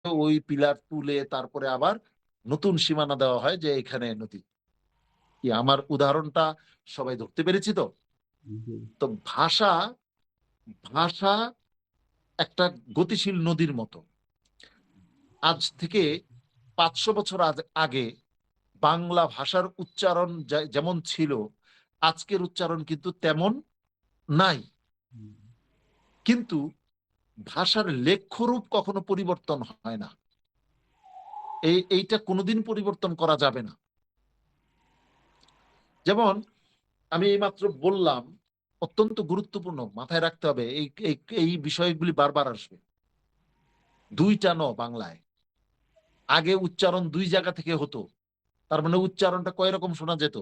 ওই পিলার তুলে তারপরে আবার নতুন সীমানা দেওয়া হয় যে এখানে নদী। কি আমার উদাহরণটা সবাই ধরতে পেরেছি তো? জি। তো ভাষা, ভাষা একটা গতিশীল নদীর মতো। আজ থেকে ৫০০ বছর আগে বাংলা ভাষার উচ্চারণ যেমন ছিল, আজকের উচ্চারণ কিন্তু তেমন নাই। হুম, কিন্তু ভাষার লেখ্যরূপ কখনো পরিবর্তন হয় না। এইটা কোনোদিন পরিবর্তন করা যাবে না। যেমন আমি এইমাত্র বললাম, অত্যন্ত গুরুত্বপূর্ণ, মাথায় রাখতে হবে, এই এই এই বিষয়গুলি বারবার আসবে। ২ টা ন বাংলায়। আগে উচ্চারণ ২ জায়গা থেকে হতো। তার মানে উচ্চারণটা কয় রকম শোনা যেত?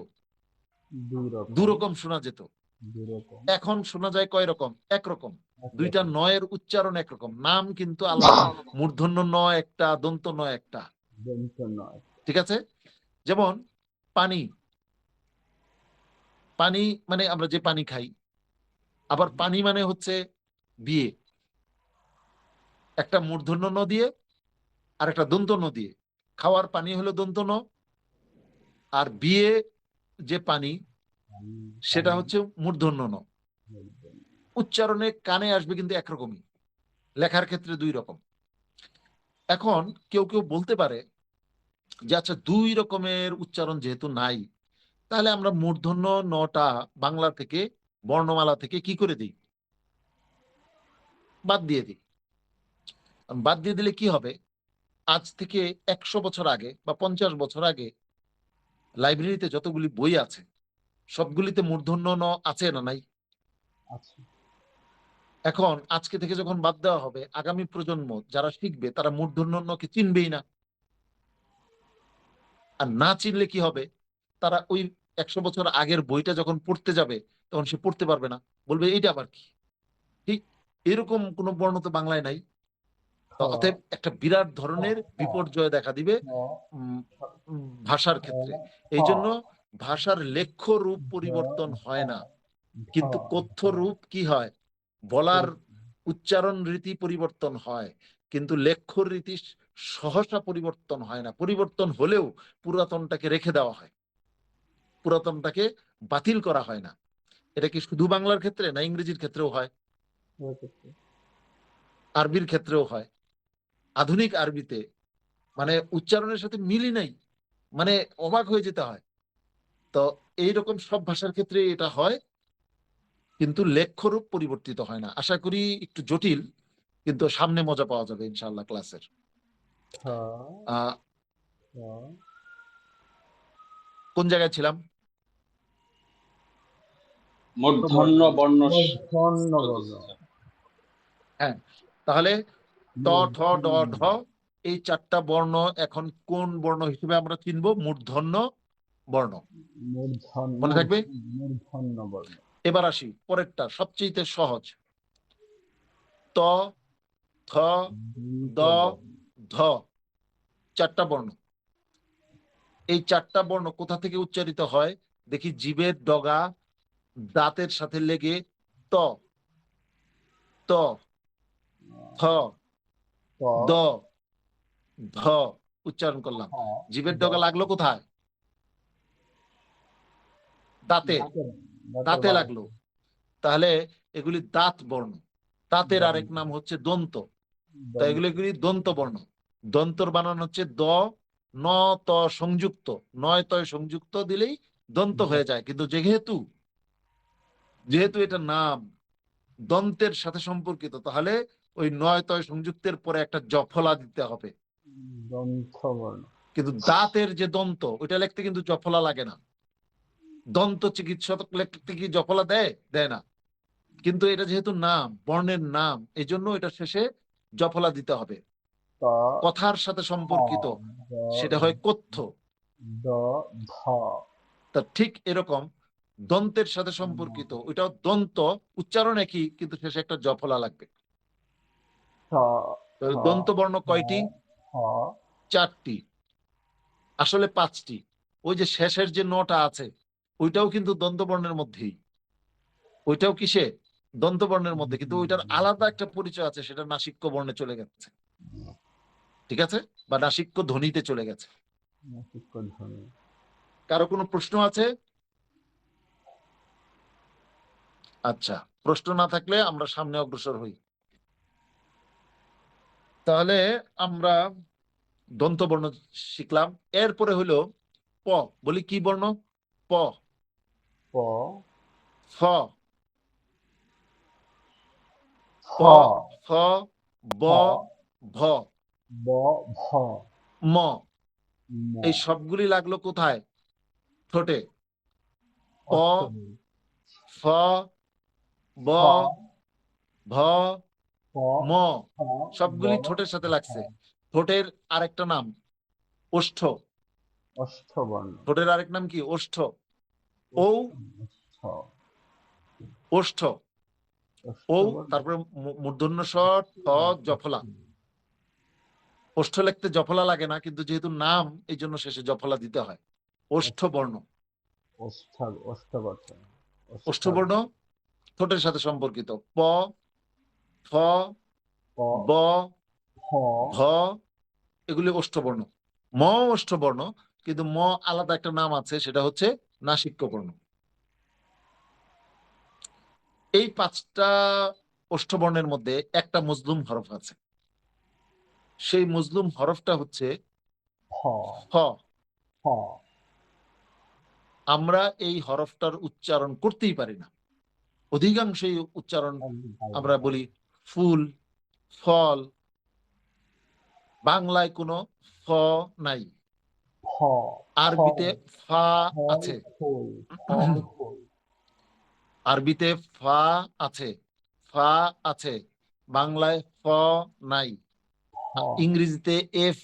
২ ২ রকম, রকম শোনা যেত। ২ রকম, এখন শোনা যায় কয় রকম? একরকম। ২ টা একরকম। নয়ের উচ্চারণ একরকম। নাম কিন্তু আলাদা। মূর্ধন্য ন একটা, দন্ত ন একটা। দন্ত নয়। ঠিক আছে? যেমন পানি। পানি মানে আমরা যে পানি খাই। আবার হুম, পানি মানে হচ্ছে বিয়ে। একটা মূর্ধন্য ন দিয়ে আর একটা দন্ত ন দিয়ে। খাওয়ার পানি হলো দন্ত ন, আর বিয়ে যে পানি পানি, সেটা পানি, হচ্ছে মূর্ধন্য ন। বলবেন। উচ্চারণে কানে আসবে কিন্তু একরকমই। লেখার ক্ষেত্রে ২ রকম। এখন কেউ বলতে পারে যে আচ্ছা ২ রকমের উচ্চারণ যেহেতু নাই, তাহলে আমরা মূর্ধন্য নটা বাংলা থেকে, বর্ণমালা থেকে কি করে দিই? বাদ দিয়ে দিই। বাদ দিয়ে দিলে কি হবে? আজ থেকে ১০০ বছর আগে বা ৫০ বছর আগে লাইব্রেরিতে যতগুলি বই আছে, সবগুলিতে মূর্ধন্য ন আছে না নাই? আচ্ছা। এখন আজকে থেকে যখন বাদ দেওয়া হবে, আগামী প্রজন্ম যারা শিখবে তারা মূর্ধন্য ন কে চিনবেই না। আর না চিনলে কি হবে? তারা ওই ১০০ বছর আগের বইটা যখন পড়তে যাবে, তখন সে পড়তে পারবে না। বলবে এইটা আবার কি? ঠিক এরকম কোন বর্ণ তো বাংলায় নাই। খ, তো অতএব একটা বিরাট খ, ধরনের খ, বিপর্যয় দেখা দিবে খ, উম খ, ভাষার খ, ক্ষেত্রে। খ, এইজন্য ভাষার লেখ্য রূপ ঝ, পরিবর্তন ঝ, হয় না। ঝ, কিন্তু কথ্য ঝ, রূপ কি হয়? বলার পরি- উচ্চারণ রীতি পরিবর্তন হয়। কিন্তু লেখ্য রীতি সহসা পরিবর্তন হয় না। পরিবর্তন হলেও পুরাতনটাকে রেখে দেওয়া হয়। পুরাতনটাকে বাতিল করা হয় না। এটা কি শুধু বাংলার ক্ষেত্রে না ইংরেজির ক্ষেত্রেও হয়? হয়েছে। আরবির ক্ষেত্রেও হয়। আধুনিক আরবিতে মানে উচ্চারণের সাথে মিলই নাই। মানে অবাক হয়ে যেতে হয়। তো এইরকম সব ভাষার ক্ষেত্রে এটা হয়, কিন্তু লেখ্যরূপ পরিবর্তিত হয় না। আশা করি একটু জটিল, কিন্তু সামনে মজা পাওয়া যাবে ইনশাআল্লাহ ক্লাসের। খ, আহ খ, কোন জায়গায় ছিলাম? মূর্ধন্য বর্ণ মূর্ধন্য বর্ণ। প্রতিষ্ঠা। হ্যাঁ, তাহলে ত, ঠ, ড, মূর্ধন্য, ঢ, এই ৪টা বর্ণ এখন কোন বর্ণ হিসেবে আমরা চিনব? মূর্ধন্য বর্ণ। মনে থাকবে? মূর্ধন্য বর্ণ। এবার আসি পরেরটা, সবচেয়ে সহজ। ত, থ, দ, দন্ত বর্ণ। ধ, ৪টা বর্ণ। এই ৪টা বর্ণ কোথা থেকে উচ্চারিত হয়? দেখি, জিভের ডগা দাঁতের সাথে লেগে ত, ত, থ, ত, দ, ধ উচ্চারণ করলাম। খ, জিভের দ, ডগা লাগলো কোথায়? দাঁতে। দাঁতের দাঁতের দাঁতে বাড়ি। লাগলো। তাহলে এগুলি দাঁত বর্ণ। দাঁতের আরেক দন্ত, নাম হচ্ছে দন্ত। তাই দন্ত, এগুলি দন্ত বর্ণ। দন্তর বানান হচ্ছে দ, ন, ত সংযুক্ত। নয় তয় সংযুক্ত দিলেই দন্ত হয়ে যায়। কিন্তু যেহেতু যেহেতু এটা নাম দন্তের সাথে সম্পর্কিত, তাহলে ওই নয় তয় সংযুক্তের পরে একটা জফলা দিতে হবে। দন্ত বর্ণ। কিন্তু দাঁতের যে দন্ত, ওইটা লিখতে কিন্তু জফলা লাগে না। দন্ত চিকিৎসক লিখতে কি জফলা দেয়? দেয় না। কিন্তু এটা যেহেতু নাম, বর্ণের নাম, এই জন্য এটা শেষে জফলা দিতে হবে। ত, কথার সাথে খ, সম্পর্কিত, দ, সেটা হয় কথ্য। দ, ধ, তা ঠিক এরকম দন্তের সাথে সম্পর্কিত, ওইটাও দন্ত, উচ্চারণ একই, কিন্তু শেষে একটা জফলা লাগবে। স, তো স, দন্ত বর্ণ হ, কয়টি? হ, ৪টি। আসলে ৫টি। ওই যে শেষের যে নটা আছে, ওইটাও কিন্তু দন্ত বর্ণের মধ্যেই। ওইটাও কিসে? দন্ত বর্ণের মধ্যে, কিন্তু ওইটার আলাদা একটা পরিচয় আছে, সেটা নাসিক্য বর্ণে চলে গেছে। ঠিক আছে, বা নাসিক্য ধ্বনিতে চলে গেছে। নাসিক্য ধ্বনি। কারো কোনো প্রশ্ন আছে? আচ্ছা, প্রশ্ন না থাকলে আমরা সামনে অগ্রসর হই। তাহলে আমরা দন্তবর্ণ শিখলাম। এরপরে হলো প। বলি কি বর্ণ? প, প, ফ, ফ, প, ফ, ব, ফ, ভ, ব, ভ, ম। ম। এই সবগুলি লাগলো কোথায়? ঠোঁটে। প, অষ্টমী। ফ, ব, ফ, ভ, প, ম, ফ, ব, সবগুলি ঠোঁটের সাথে ভ। লাগছে। ঠোঁটের আরেকটা নাম ওষ্ঠ। অষ্টবর্ণ। ঠোঁটের আরেক নাম কি? ওষ্ঠ। ও, ওষ্ঠ, ওষ্ঠ, ও, অষ্টবর্ণ। তারপরে মূর্ধন্য ষ, ঠ, জফলা। ওষ্ঠ লিখতে জফলা লাগে না, কিন্তু যেহেতু নাম এই জন্য শেষে জফলা দিতে হয়। ওষ্ঠ বর্ণ। অষ্টবর্ণ। ওষ্ঠ বর্ণ ঠোঁটের সাথে সম্পর্কিত। প, ফ, প, ব, ফ, ভ, এগুলি ওষ্ঠবর্ণ। ম ওষ্ঠবর্ণ, কিন্তু ম আলাদা একটা নাম আছে, সেটা হচ্ছে নাসিক্য বর্ণ। এই 5টা ওষ্ঠবর্ণের মধ্যে একটা মজলুম হরফ আছে। সেই মজলুম হরফটা হচ্ছে ফ, ফ। ফ। আমরা এই হরফটার উচ্চারণ করতেই পারি না। অধিকাংশই উচ্চারণ একদম পারি আমরা না। বলি ফুল, ফল। বাংলায় কোনো ফ নাই। ফ, আরবিতে ফল, ফা ফল, আছে। ফুল, ফল, ফুল। আরবিতে ফা আছে, ফা আছে। বাংলায় ফ নাই। ফ, ইংরেজিতে এফ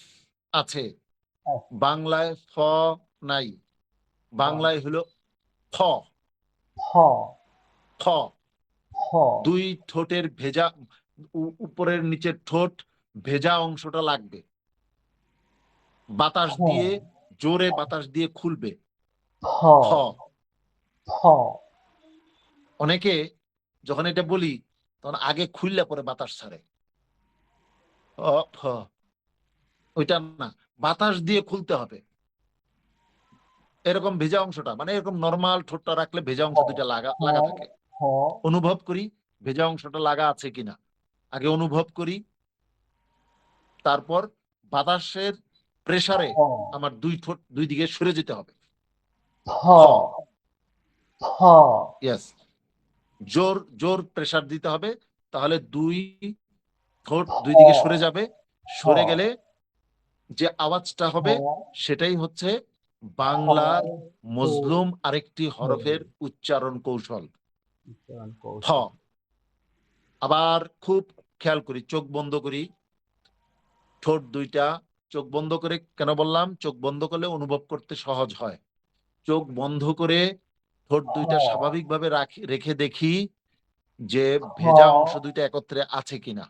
আছে, এফ, বাংলায় ফ নাই। বাংলায় হলো ফ। ফ, ফ। ফ। দুই ঠোঁটের ভেজা, উপরের নিচের ঠোঁট ভেজা অংশটা লাগবে। বাতাস খ, দিয়ে, জোরে বাতাস দিয়ে খুলবে। খ, খ। খ। অনেকে যখন এটা বলি তখন আগে খুললে পরে বাতাস ছাড়ে। ফ। ওইটা না, বাতাস দিয়ে খুলতে হবে। এরকম ভেজা অংশটা, মানে এরকম নরমাল ঠোঁটটা রাখলে ভেজা অংশ দুইটা লাগা খ, লাগা থাকে। খ, অনুভব করি ভেজা অংশটা লাগা আছে কিনা। আগে অনুভব করি, তারপর বাতাসের প্রেসারে খ, আমার দুই ঠোঁট দুই দিকে সরে যেতে হবে। খ, খ। খ। ইয়েস, জোর জোর প্রেসার দিতে হবে, তাহলে দুই ঠোঁট খ, দুই দিকে সরে যাবে। খ, সরে গেলে যে আওয়াজটা খ, হবে সেটাই হচ্ছে বাংলার ফল, ফুল, মজলুম আরেকটি ফুল। হরফের উচ্চারণ কৌশল। উচ্চারণ ফ। কৌশল। আবার খুব খেয়াল করি, চোখ বন্ধ করি, ঠোঁট দুইটা চোখ বন্ধ করে। কেন বললাম চোখ বন্ধ করলে অনুভব করতে সহজ হয়? চোখ বন্ধ করে ঠোঁট খ, দুইটা স্বাভাবিকভাবে রেখে দেখি যে খ, ভেজা অংশ দুইটা একত্রে আছে কিনা।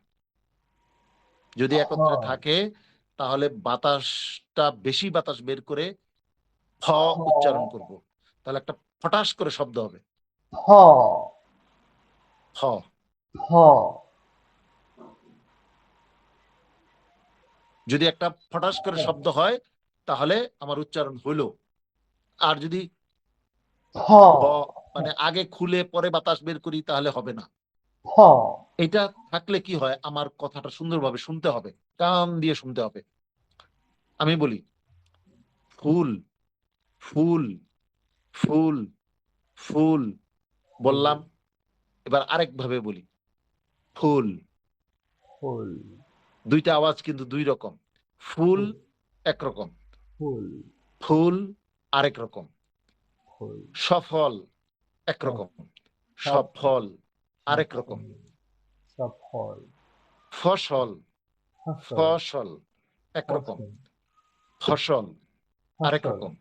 যদি খ, একত্রে থাকে তাহলে বাতাসটা, বেশি বাতাস বের করে ফ খ, উচ্চারণ করব, তাহলে একটা ফটাস করে শব্দ হবে। খ, ফ। খ। যদি একটা ফটাস করে শব্দ হয় তাহলে আমার উচ্চারণ হলো। আর যদি খ, ভ, মানে আগে খুলে পরে বাতাস বের করি, তাহলে হবে না। খ। এটা থাকলে কি হয়, আমার কথাটা সুন্দরভাবে শুনতে হবে, কান দিয়ে শুনতে হবে। আমি বলি ফুল, ফুল, ফুল, ফুল বললাম। এবার আরেক ভাবে বলি ফুল। ফুল, দুইটা আওয়াজ কিন্তু দুই রকম। ফুল একরকম, ফুল, ফুল আরেক রকম। ফুল। সফল একরকম, সফল আরেক রকম। সফল, ফসল, ফসল, ফসল একরকম, ফসল, ফসল আরেক ফসল, রকম।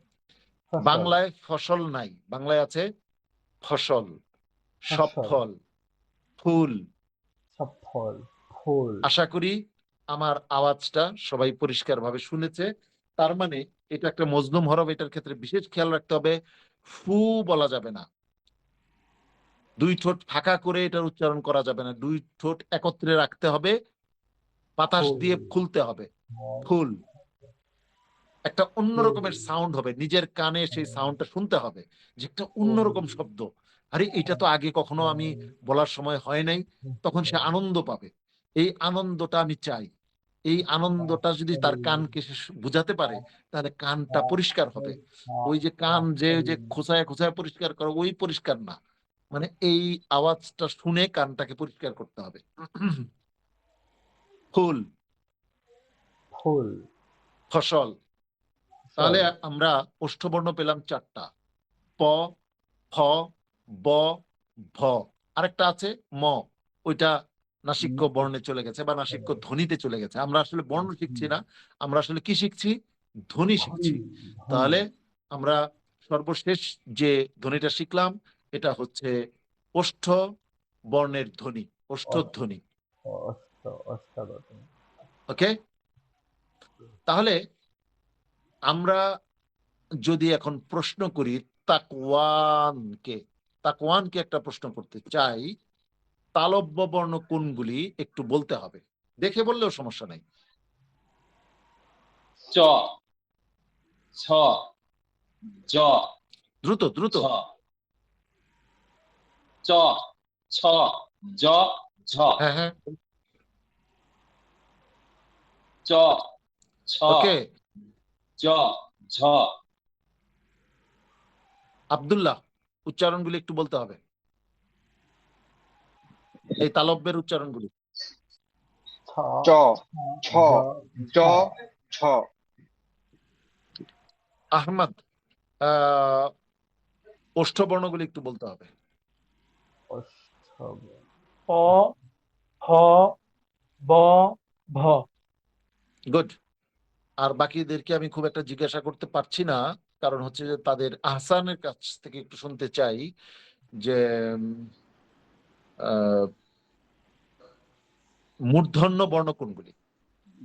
ফসল, বাংলায় ফসল নাই, বাংলায় আছে ফসল। ফসল, সফল, ফুল। সফল, ফুল। আশা করি আমার আওয়াজটা সবাই পরিষ্কারভাবে শুনেছে। তার মানে এটা একটা মজলুম হরফ, এটার ক্ষেত্রে বিশেষ খেয়াল রাখতে হবে, ফু বলা যাবে না। দুই ঠোঁট ফাঁকা করে এটার উচ্চারণ করা যাবে না, দুই ঠোঁট একত্রে রাখতে হবে, বাতাস ফুল, দিয়ে খুলতে হবে। ফুল। একটা অন্য রকমের সাউন্ড হবে, নিজের কানে সেই সাউন্ডটা শুনতে হবে যে একটা অন্যরকম শব্দ। আরে এটা তো আগে কখনো আমি বলার সময় হয় নাই, তখন সে আনন্দ পাবে। এই আনন্দটা আমি চাই। এই আনন্দটা যদি তার কানকে সে বুঝাতে পারে, তাহলে কানটা পরিষ্কার হবে। ওই যে কান যে খোঁচায় খোঁচায় পরিষ্কার করে, ওই পরিষ্কার না, মানে এই আওয়াজটা শুনে কানটাকে পরিষ্কার করতে হবে। ফুল, ফুল, ফসল। তাহলে ফসল, আমরা ওষ্ঠবর্ণ পেলাম 4টা, প, ফ, ব, ভ। আরেকটা আছে ম, ওইটা নাসিক্য বর্ণে চলে গেছে বা নাসিক্য ধ্বনিতে চলে গেছে। আমরা আসলে বর্ণ শিখছি না, আমরা আসলে কি শিখছি? ধ্বনি ধ্বনি, শিখছি। ধ্বনি, তাহলে আমরা সর্বশেষ যে ধ্বনিটা শিখলাম, এটা হচ্ছে ওষ্ঠ বর্ণের ধ্বনি, ওষ্ঠধ্বনি। অষ্ট, অষ্টাদশ। ওকে, তাহলে আমরা যদি এখন প্রশ্ন করি তাকওয়ানকে, তাকওয়ানকে একটা প্রশ্ন করতে চাই, তালব্য বর্ণ কোনগুলি একটু বলতে হবে, দেখে বললেও সমস্যা নাই। চ, ছ, জ, দ্রুত দ্রুত। ছ, চ, ছ, জ, ঝ, হ্যাঁ হ্যাঁ, চ, ছ, ওকে। জ, ঝ, আব্দুল্লাহ, উচ্চারণগুলি একটু বলতে হবে, এই তালব্যের উচ্চারণগুলি। ছ, চ, ছ, জ, জ, ঝ, ছ। আহমদ, আহ ওষ্ঠবর্ণগুলি একটু বলতে হবে। অষ্টম, প, ফ, ব, ভ। গুড। আর বাকিদেরকে আমি খুব একটা জিজ্ঞাসা করতে পারছি না, কারণ হচ্ছে যে তাদের আহসানের কাছ থেকে একটু শুনতে চাই যে আহ, মূর্ধন্য বর্ণ কোনগুলি।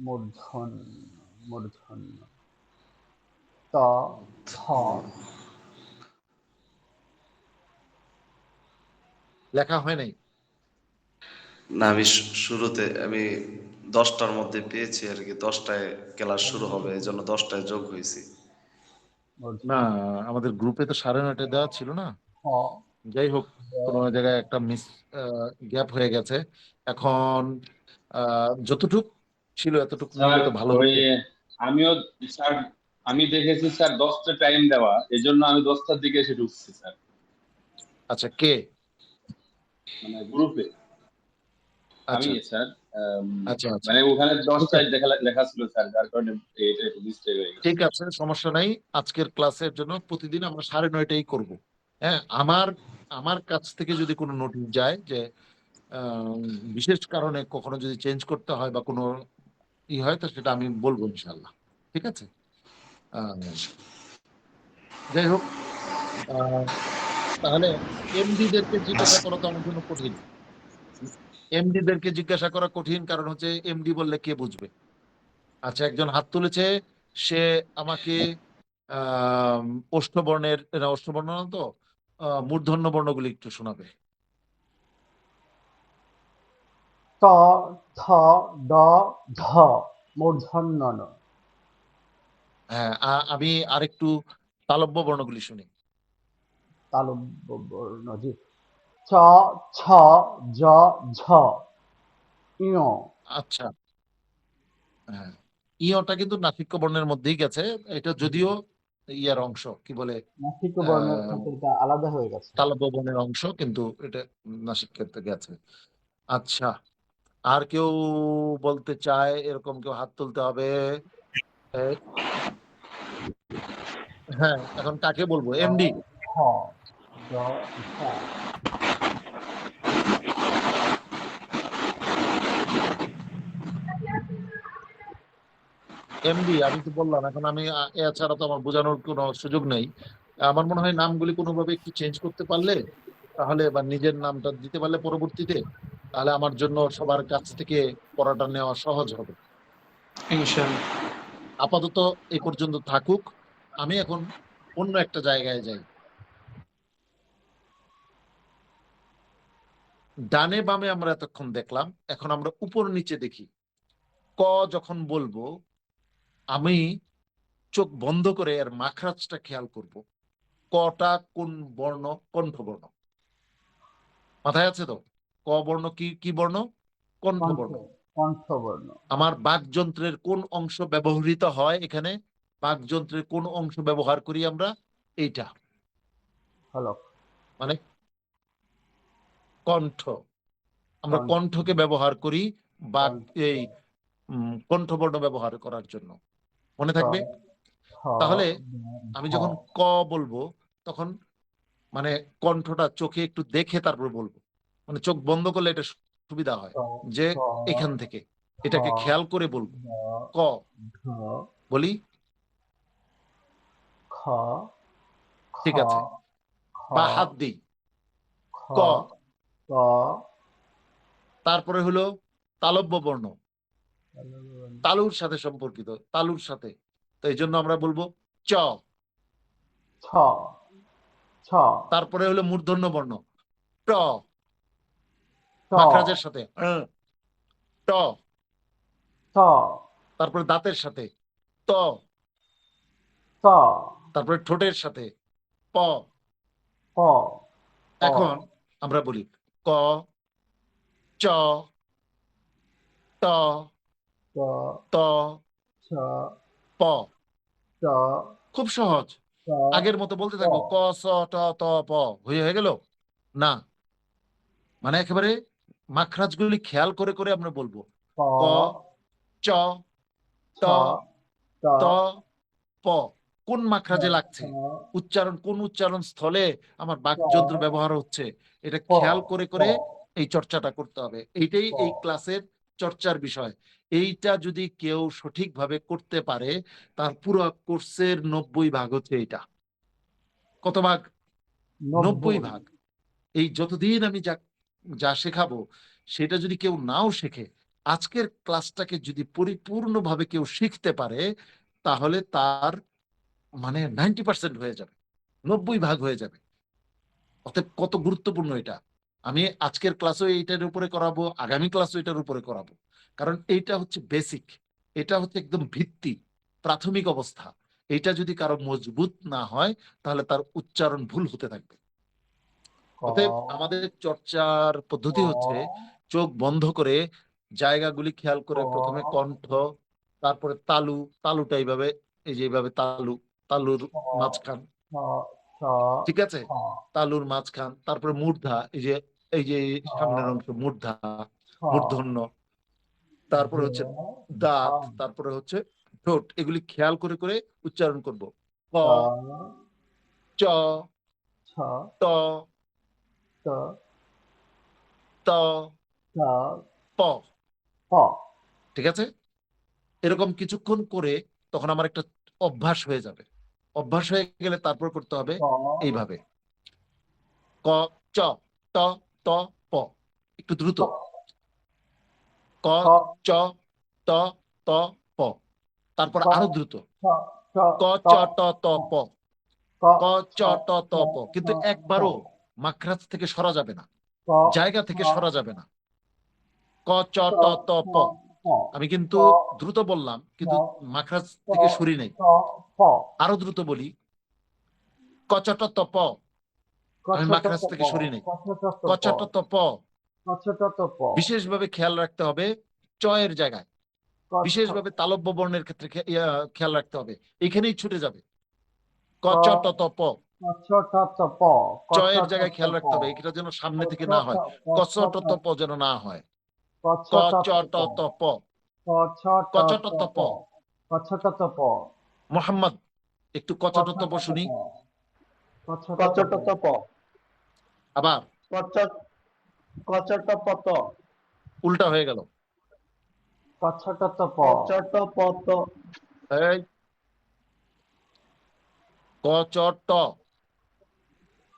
মূর্ধন্য, মূর্ধন্য, ত, থ, লেখা হয় নাই? না, আমি শুরুতে আমি 10টার মধ্যে পেয়েছি আর কি, 10টায় ক্লাস শুরু হবে, এই জন্য 10টায় যোগ হয়েছি। না, মূর্ধন্য, আমাদের গ্রুপে তো 9:30 দেওয়া ছিল না। হ, যাই হোক, কোনো জায়গায় একটা মিস গ্যাপ হয়ে গেছে। এখন যতটুক ছিল এতটুকু স্যার নিলে তো ভালো ওই হতো। আমিও স্যার, আমি দেখেছি স্যার 10টা টাইম দেওয়া, এই জন্য আমি 10টার দিকে এসে ঢুকছি স্যার, আচ্ছা, কে? মানে গ্রুপে আমি আচ্ছা স্যার। আচ্ছা আচ্ছা, মানে ওখানে ঠিক 10টায় আছে লেখা ছিল স্যার, যার কারণে এটা একটু মিস্টেক হয়ে গেছে। ঠিক আছে, সমস্যা নাই। আজকের ক্লাসের জন্য প্রতিদিন আমরা 9:30টাই করব। হ্যাঁ, আমার আমার কাছ থেকে যদি কোনো নোটিশ যায় যে আহ, বিশেষ কারণে কখনো যদি চেঞ্জ করতে হয় বা কোনো হয়, তো সেটা আমি বলবো ইনশাল্লাহ। ঠিক আছে। আহ, যাই হোক, আহ, তাহলে এমডি দেরকে জিজ্ঞাসা করা তো আমার জন্য কঠিন। এমডি দেরকে জিজ্ঞাসা করা কঠিন, কারণ হচ্ছে এমডি বললে কে বুঝবে। আচ্ছা, একজন হাত তুলেছে, সে আমাকে আহ অষ্টবর্ণের, না অষ্টবর্ণ না তো, মূর্ধন্য বর্ণগুলি একটু শোনাবে। ত, থ, দ, ধ, মূর্ধন্য ন। হ্যাঁ, আমি আরেকটু তালব্য বর্ণগুলি শুনি। তালব্য বর্ণ, জি। চ, ছ, জ, ঝ, ইয়, আচ্ছা, হ্যাঁ, ইয়টা কিন্তু নাসিক্য বর্ণের মধ্যেই গেছে। এটা যদিও ইয়ার অংশ, কি বলে, নাসিক বর্ণের আহ সাথে এটা আলাদা হয়ে গেছে। তালব্য বর্ণের অংশ, কিন্তু এটা নাসিক ক্ষেত্রে গেছে। আচ্ছা, আর কেউ বলতে চায়? এরকম কেউ হাত তুলতে হবে। এ, হ্যাঁ, এখন কাকে বলবো? দ, এমডি। খ, দ, ঝ, এমডি আমি তো বললাম, এখন আমি এছাড়া তো আমার বোঝানোর কোনো সুযোগ নেই। আমার মনে হয় নামগুলি কোনোভাবে একটু চেঞ্জ করতে পারলে, তাহলে বা নিজের নামটা দিতে পারলে পরবর্তীতে, তাহলে আমার জন্য সবার কাছ থেকে পড়াটা নেওয়া সহজ হবে। ইনশাআল্লাহ। আপাতত এই পর্যন্ত থাকুক, আমি এখন অন্য একটা জায়গায় যাই। ডানে বামে আমরা এতক্ষণ দেখলাম, এখন আমরা উপর নিচে দেখি। ক যখন বলবো, আমি চোখ বন্ধ করে এর মাখরাজটা খেয়াল করব, কটা কোন বর্ণ, কণ্ঠবর্ণ। মাথায় আছে তো? ক বর্ণ কি কি বর্ণ? কণ্ঠবর্ণ। কণ্ঠবর্ণ। আমার বাকযন্ত্রের কোন অংশ ব্যবহৃত হয় এখানে? বাকযন্ত্রের কোন অংশ ব্যবহার করি আমরা? এইটা, হলক। মানে কণ্ঠ। আমরা কণ্ঠ। কণ্ঠকে ব্যবহার করি বাক কণ্ঠ। এই কণ্ঠবর্ণ ব্যবহার করার জন্য। মনে ক, থাকবে? খ, তাহলে গ, আমি ঘ। যখন ক বলবো তখন মানে কণ্ঠটা চোখে একটু দেখে তারপর বলবো, মানে চোখ বন্ধ করলে এটা সুবিধা হয় ক, যে খ, এখান থেকে খ, এটাকে খেয়াল করে বলবো। গ, ক ঘ, বলি, খ, খ, ঠিক আছে, খ, বা হাত দিই। খ, ক, ক, তারপরে হলো তালব্য বর্ণ, তালুর সাথে সম্পর্কিত, তালুর সাথে। তো এই জন্য আমরা বলবো চ। ছ, ছ, তারপরে হলো মূর্ধন্য বর্ণ, ট, ট, মাখরাজের সাথে ট। ট, তারপরে দাঁতের সাথে ত। ত, তারপরে ঠোঁটের সাথে প। প, প, এখন আমরা বলি ক, চ, ট, ট, ত, ছ, প। ট, খুব সহজ। ট, আগের মতো বলতে প, থাকবো ক, চ, ট, ত, প। হয়ে গেল না? মানে একেবারে মাখরাজগুলি খেয়াল করে করে আমরা বলবো প, ক, চ, ছ, ট, ট, ত, প। কোন ছ, মাখরাজে ছ, লাগছে, উচ্চারণ কোন উচ্চারণ স্থলে আমার ট, বাকযন্ত্র ব্যবহার হচ্ছে, এটা প, খেয়াল করে প, করে এই চর্চাটা করতে হবে। এইটাই প। এই ক্লাসের চর্চার বিষয়। এইটা যদি কেউ সঠিকভাবে করতে পারে তার পুরো কোর্সের 90 ভাগ হচ্ছে এইটা। কত ভাগ? 90 ভাগ। এই যতদিন আমি যা যা শেখাবো সেটা যদি কেউ নাও শেখে, আজকের ক্লাসটাকে যদি পরিপূর্ণভাবে কেউ শিখতে পারে তাহলে তার মানে 90% হয়ে যাবে, 90 ভাগ হয়ে যাবে। অতএব কত গুরুত্বপূর্ণ এটা। আমি আজকের ক্লাসও এইটার উপরে করাবো, আগামী ক্লাসও এটার উপরে করাবো, কারণ এইটা হচ্ছে বেসিক, এটা হচ্ছে একদম ভিত্তি, প্রাথমিক অবস্থা। এটা যদি কারো মজবুত না হয় তাহলে তার উচ্চারণ ভুল হতে থাকবে। ক, অতএব আমাদের চর্চার ক, পদ্ধতি হচ্ছে চোখ বন্ধ করে জায়গাগুলি খেয়াল ক, করে প্রথমে কণ্ঠ, তারপরে তালু, তালুটা এইভাবে, এই যে এইভাবে তালু, তালুর ছ, মাঝখান, ছ, ছ, ঠিক আছে, খ, তালুর মাঝখান, তারপরে মূর্ধা, এই যে এই যে ছ, সামনের অংশ মূর্ধা, ছ, মূর্ধন্য, ঝ, তারপরে হচ্ছে ঝ, দাঁত, তারপরে হচ্ছে ঠোঁট। এগুলি খেয়াল করে করে উচ্চারণ করব। ক, ছ, চ, ছ, ট, ট, ত, ছ, প। প। ঠিক আছে? এরকম কিছুক্ষণ করে তখন আমার একটা অভ্যাস হয়ে যাবে। অভ্যাস হয়ে গেলে তারপর করতে হবে ক, এইভাবে ক, চ, ট, ত, প। একটু দ্রুত। ক, খ, চ, ট, ত, প। তারপর খ, আরো দ্রুত ছ, ছ, ক, ট, চ, ট, ত, খ, প। ক, ক, ছ, চ, ট, ত, ছ, প। ছ, কিন্তু খ, একবারও মাখরাজ থেকে সরা যাবে না, ক, জায়গা ছ, থেকে সরা যাবে না। ক, চ, ছ, ট, ত, ছ, প। খ, আমি ক, কিন্তু দ্রুত বললাম, ছ, কিন্তু মাখরাজ ছ, থেকে সরি নাই। ছ, প। আরো দ্রুত বলি, ক, চ, ট, ত, প। আমি মাখরাজ থেকে সরি নাই। ক, চ, ট, ত, প। কচ্ছট প, বিশেষভাবে খেয়াল রাখতে হবে চ এর জায়গায়, কচ্ছ, বিশেষভাবে তালব্য বর্ণের ক্ষেত্রে খেয়াল রাখতে হবে। এখানেই ছুটে যাবে ক, চ, ট, ত, প। কচ্ছট প, চ এর কচ্ছট জায়গায় খেয়াল প, রাখতে হবে, এটা যেন সামনে থেকে না কচ্ছট, হয়, ক, চ, ট, ত, প যেন না হয়। ক, চ, ট, ত, প। ক, চ, ট, ত, প। কচ্ছট প, মোহাম্মদ, একটু ক, চ, ট, ত, প শুনি। কচ্ছট প, আবার কচ্ছট উল্টা হয়ে গেল। প, এই ক, চ, ট,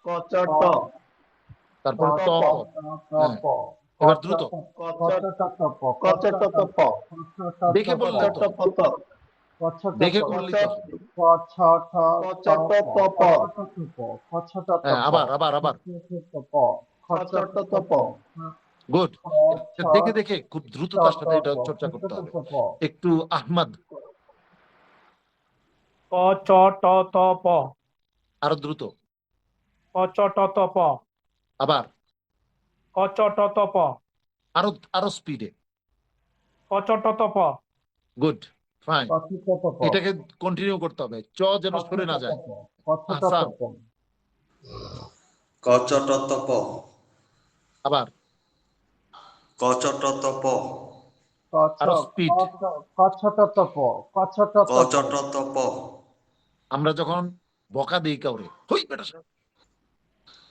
কচ্ছট, তারপরে ত, প। হ্যাঁ, এবার দ্রুত দেখে বললেই তো হবে, দেখে করলেই তো হবে। হ্যাঁ, আবার আবার আবার, গুড। দেখে দেখে খুব দ্রুততার সাথে এটা চর্চা করতে হবে। একটু আহমদ, ক চ ট ত প আরো দ্রুত, ক চ ট ত প আবার ক চ ট ত প আরো আরো স্পিডে। ক চ ট ত প গুড, ফাইন। কচ্ছট প এটাকে কন্টিনিউ করতে হবে, চ যেন সরে না যায়। কচ্ছট আসান, প ক চ ট ত প আবার ক চ ট ত প আরো স্পিড। কচ্ছট প কচ্ছট ক চ ট ত প আমরা যখন বকা দিই কাউরে, হই বেটা সর,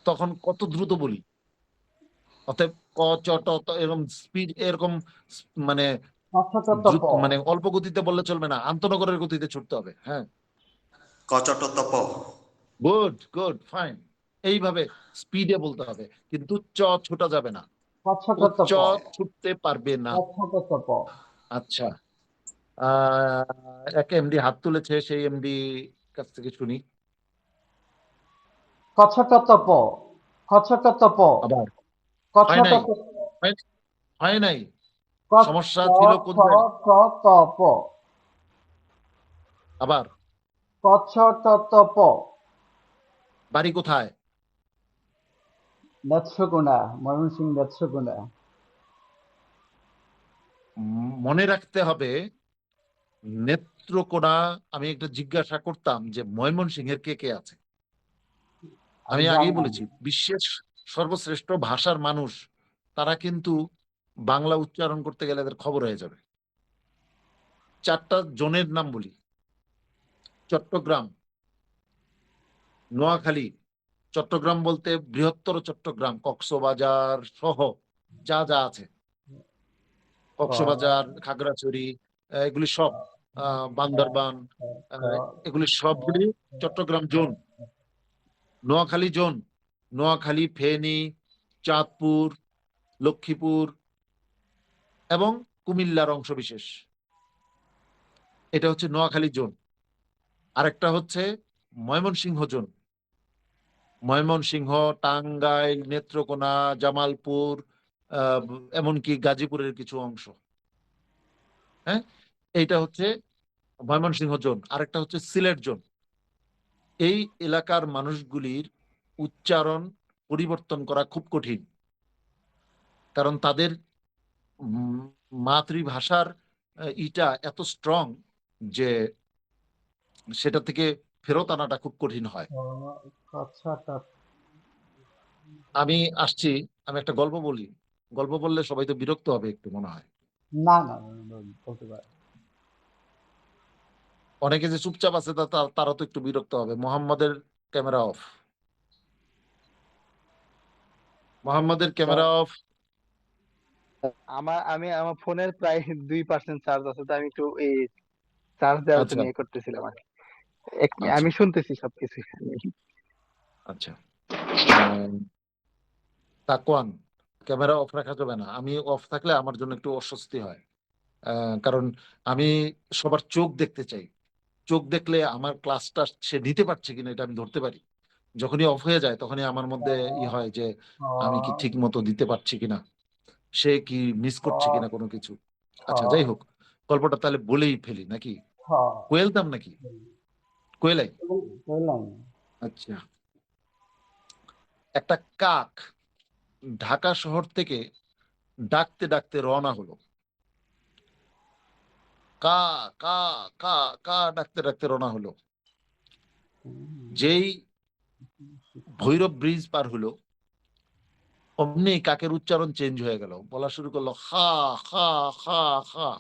তখন কত দ্রুত বলি। অতএব ক চ ট ত এরকম স্পিড, এরকম মানে কচ্ছট প মানে অল্প গতিতে বললে চলবে না, আন্তনগরের গতিতে ছুটতে হবে। হ্যাঁ, ক চ ট ত প গুড গুড, ফাইন। এইভাবে স্পিডে বলতে হবে, কিন্তু চ ছোটা যাবে না, কচ্ছট ও চ প ছুটতে পারবে না। কচ্ছট প আচ্ছা, এক এমডি হাত তুলেছে, সেই এমডি কাছ থেকে শুনি। কচ্ছট প কচ্ছট প আবার হয় কচ্ছট নাই, হয় নাই, সমস্যা ছিল কোন জায়গায়? ক প আবার কচ্ছট প বাড়ি কোথায়? নেত্রকোনা, ময়মনসিংহ নেত্রকোনা। মনে রাখতে হবে নেত্রকোনা। আমি একটা জিজ্ঞাসা করতাম যে ময়মনসিংহের কে কে আছে। আমি আগেই বলেছি, বিশ্বের সর্বশ্রেষ্ঠ ভাষার মানুষ, তারা কিন্তু বাংলা উচ্চারণ করতে গেলে এদের খবর হয়ে যাবে। 4টা জোনের নাম বলি: চট্টগ্রাম, নোয়াখালী, চট্টগ্রাম বলতে বৃহত্তর চট্টগ্রাম, কক্সবাজার সহ যা যা আছে, কক্সবাজার, খাগড়াছড়ি, এগুলি সব, বান্দরবান, এগুলি সবগুলি চট্টগ্রাম জোন। নোয়াখালী জোন, নোয়াখালী, ফেনী, চাঁদপুর, লক্ষ্মীপুর এবং কুমিল্লার অংশ বিশেষ, এটা হচ্ছে নোয়াখালী জোন। আরেকটা হচ্ছে ময়মনসিংহ জোন, ময়মনসিংহ, টাঙ্গাইল, নেত্রকোনা, জামালপুর, আহ, এমনকি গাজীপুরের কিছু অংশ। হ্যাঁ, এইটা হচ্ছে ময়মনসিংহ জোন। আরেকটা হচ্ছে সিলেট জোন। এই এলাকার মানুষগুলির উচ্চারণ পরিবর্তন করা খুব কঠিন, কারণ তাদের মাতৃভাষার ইটা এত স্ট্রং যে সেটা থেকে ফেরত আনাটা খুব কঠিন হয়। কচ্ছট আমি আসছি, আমি একটা গল্প বলি। গল্প বললে সবাই তো বিরক্ত হবে একটু মনে হয়। না না বলতে পারে। অনেকে যে চুপচাপ আছে তারা তো একটু বিরক্ত হবে। মোহাম্মদের ক্যামেরা অফ, মোহাম্মদের ক্যামেরা অফ। আমার ফোনের প্রায় 2% চার্জ আছে, তো আমি একটু এই চার্জ দেওয়ার আচ্ছা জন্য করতেছিলাম আর কি। আচ্ছা আমি শুনতেছি সবকিছু। আচ্ছা, তাকওয়ান, ক্যামেরা অফ রাখা যাবে না। আমি অফ থাকলে আমার জন্য একটু অস্বস্তি হয়, কারণ আমি সবার চোখ দেখতে চাই। চোখ দেখলে আমার ক্লাসটা সে নিতে পারছে কিনা এটা আমি ধরতে পারি। যখনই অফ হয়ে যায় তখনই আমার মধ্যে হয় যে আমি কি ঠিক মতো দিতে পারছি কিনা, সে কি মিস করছে কিনা কোনো কিছু। আচ্ছা, যাই হোক, গল্পটা তাহলে বলেই ফেলি নাকি? কোয়েলতাম নাকি? কোয়েলাই। আচ্ছা, একটা কাক ঢাকা শহর থেকে ডাকতে ডাকতে রওনা হলো। কা কা কা কা ডাকতে ডাকতে রওনা হলো। যেই ভৈরব ব্রিজ পার হলো, অমনি কাকের উচ্চারণ চেঞ্জ হয়ে গেল, বলা শুরু করলো হা হা হা হা।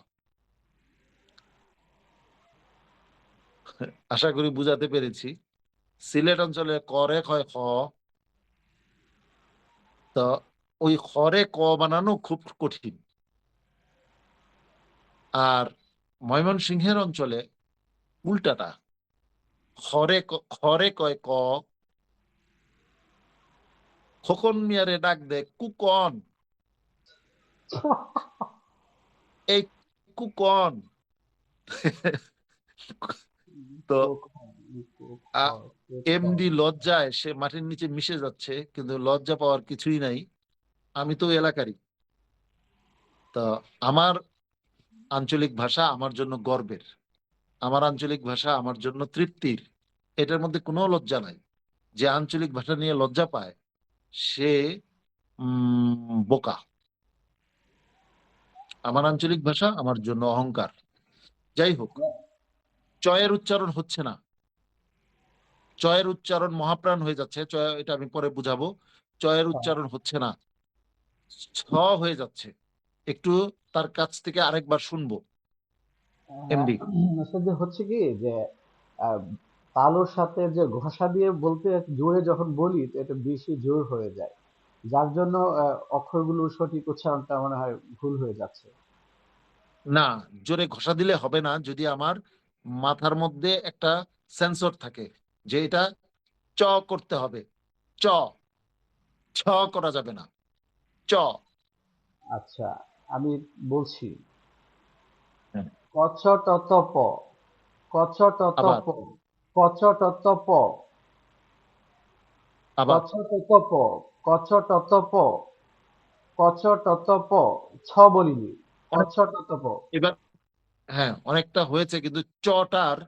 আশা করি বুঝাতে পেরেছি। সিলেট অঞ্চলে করে হয় খ, তো ওই খরে ক বানানো খুব কঠিন। আর ময়মনসিংহের অঞ্চলে উল্টাটা, খরে কয় ক, খোকন মিয়ারে ডাক দে কুকন, এই কুকন। তো এমডি লজ্জায় সে মাটির নিচে মিশে যাচ্ছে, কিন্তু লজ্জা পাওয়ার কিছুই নাই। আমি তো এলাকারই, তো আমার আঞ্চলিক ভাষা আমার জন্য গর্বের। আমার আঞ্চলিক ভাষা আমার জন্য তৃপ্তির, এটার মধ্যে কোনো লজ্জা নাই। যে আঞ্চলিক ভাষা নিয়ে লজ্জা পায় সে বোকা। আমার আঞ্চলিক ভাষা আমার জন্য অহংকার। যাই হোক, চয়ের উচ্চারণ হচ্ছে না, চয়ের উচ্চারণ মহাপ্রাণ হয়ে যাচ্ছে, চয় এটা আমি পরে বুঝাবো। চয়ের উচ্চারণ হচ্ছে না, ছ হয়ে যাচ্ছে। একটু তার কাছ থেকে আরেকবার শুনবো এমডি। আসলে হচ্ছে কি যে আহ, তালুর সাথে যে ঘষা দিয়ে বলতে জোরে যখন বলি তো এটা বেশি জোর হয়ে যায়, যার জন্য অক্ষরগুলোর সঠিক উচ্চারণটা মনে হয় ভুল হয়ে যাচ্ছে। না, জোরে ঘষা দিলে হবে না যদি আমার মাথার মধ্যে একটা সেন্সর থাকে যে এটা চ করতে হবে। চ, ছ করা যাবে না, চ। আচ্ছা, আমি বলছি হ্যাঁ, কচ্ছ তত প, কচ্ছ তত আবার প, কচ্ছ তত প, আবার কচ্ছ তত প, কচ্ছ তত প, কচ্ছ তত প, ছ বলিনি, অনেক কচ্ছ তত প। এবার হ্যাঁ অনেকটা হয়েছে, কিন্তু চটার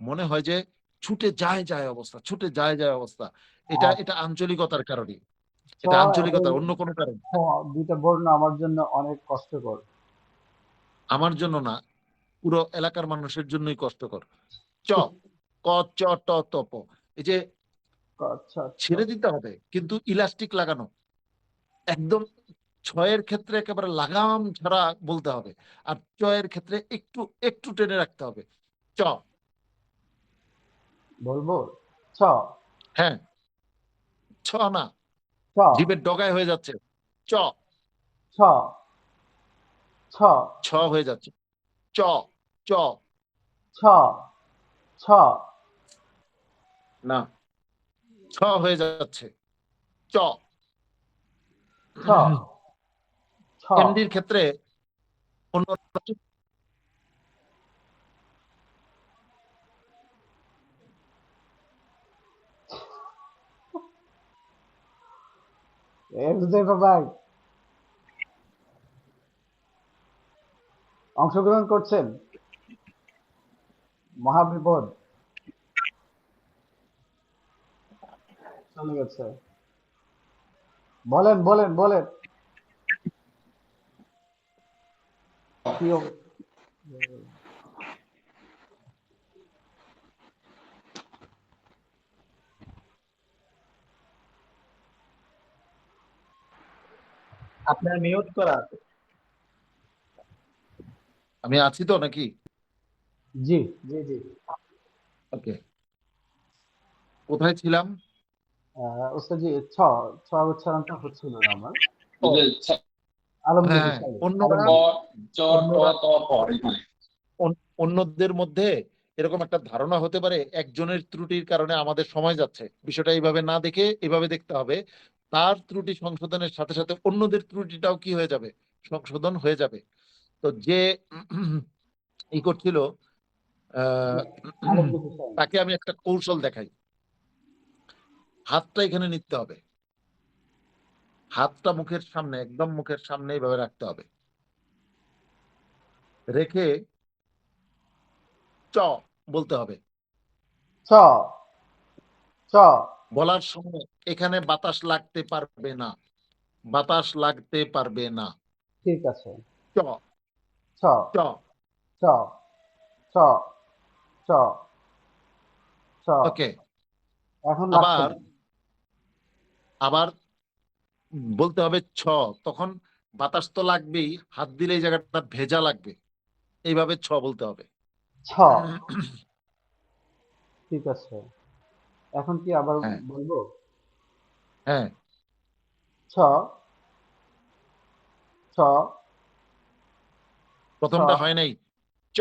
মনে হয় যে ছুটে যায় যায় অবস্থা, ছুটে যায় যায় অবস্থা। এটা আর এটা আঞ্চলিকতার কারণে, ছ এটা এবং আঞ্চলিকতার অন্য কোনো কারণ। ছ দুইটা বর্ণ আমার জন্য অনেক কষ্টকর। আমার জন্য না, পুরো এলাকার মানুষের জন্যই কষ্টকর। চ, ক, চ, ট, ত, প। এই যে কচ্ছ ছেড়ে দিতে হবে কিন্তু ইলাস্টিক লাগানো, একদম ছয়ের ক্ষেত্রে একেবারে লাগাম ছাড়া বলতে হবে, আর চয়ের ক্ষেত্রে একটু একটু টেনে রাখতে হবে। চ, বলবো ছ, হ্যাঁ, ছ না, ছ, জিভের ডগায় হয়ে যাচ্ছে। চ, ছ, ছ, ছ হয়ে যাচ্ছে। চ, চ, ছ, ছ, না, ছ হয়ে যাচ্ছে। চ। ছ, ছ। এমডির ক্ষেত্রে অন্য হুজাইফা ভাই অংশগ্রহণ করছেন? মহাবিপদ, চলে গেছে। বলেন বলেন বলেন, কি অবস্থা? আপনার মিউট করা আছে। আমি আছি তো নাকি? জি জি জি। ওকে, কোথায় ছিলাম? ওস্তাদ জি, ছ, ছ উচ্চারণটা হচ্ছিল না আমার। ও, এই যে হ্যাঁ আলমগীর হ্যাঁ, সরি, অন্যরা ক, আলমগীর। চ, ট, অন্যরা ত, প এখানে। অন্যদের মধ্যে এরকম একটা ধারণা হতে পারে একজনের ত্রুটির কারণে আমাদের সময় যাচ্ছে। বিষয়টা এইভাবে না দেখে এভাবে দেখতে হবে, তার ত্রুটি সংশোধনের সাথে সাথে অন্যদের ত্রুটিটাও কি হয়ে যাবে, সংশোধন হয়ে যাবে। তো যে ই করছিল আহ, আলমগীর হোসেন। তাকে আমি একটা কৌশল দেখাই। হাতটা এখানে নিতে হবে, হাতটা মুখের সামনে, একদম মুখের সামনে এইভাবে রাখতে হবে, রেখে চ বলতে হবে। ছ, ছ, বলার সময় এখানে বাতাস লাগতে পারবে না, বাতাস লাগতে পারবে না। ঠিক আছে। চ, ছ, চ। ছ, ছ, ছ, ছ। ওকে, এখন লাগছে আবার না। আবার বলতে হবে ছ, তখন বাতাস তো লাগবেই, হাত দিলে এই জায়গাটা ভেজা লাগবে, এইভাবে ছ বলতে হবে। ছ, ঠিক আছে। এখন কি আবার হ্যাঁ বলবো? হ্যাঁ, ছ, ছ, ছ। প্রথমটা হয় নাই। চ,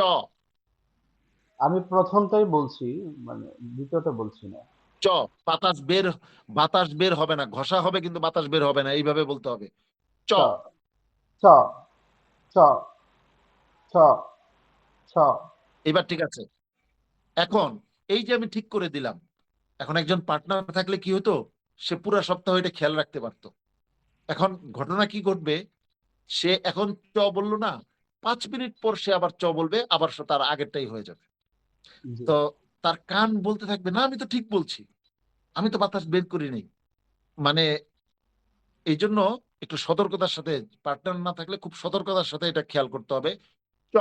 আমি প্রথমটাই বলছি, মানে দ্বিতীয়টা বলছি না। চ, বাতাস বের, বাতাস বের হবে না, ঘষা হবে কিন্তু বাতাস বের হবে না, এইভাবে বলতে হবে। চ। ছ, ছ, ছ, ছ, ছ। এবার ঠিক আছে। এখন এই যে আমি ঠিক করে দিলাম, এখন একজন পার্টনার থাকলে কি হতো, সে পুরো সপ্তাহ এটা খেয়াল রাখতে পারতো। এখন ঘটনা কি ঘটবে, সে এখন চ বললো না, 5 মিনিট পর সে আবার চ বলবে, আবার তার আগেরটাই হয়ে যাবে। জি তো তার কান বলতে থাকবে, না আমি তো ঠিক বলছি, আমি তো বাতাস বের করি নাই। মানে এই জন্য একটু সতর্কতার সাথে, পার্টনার না থাকলে খুব সতর্কতার সাথে এটা খেয়াল করতে হবে। চ,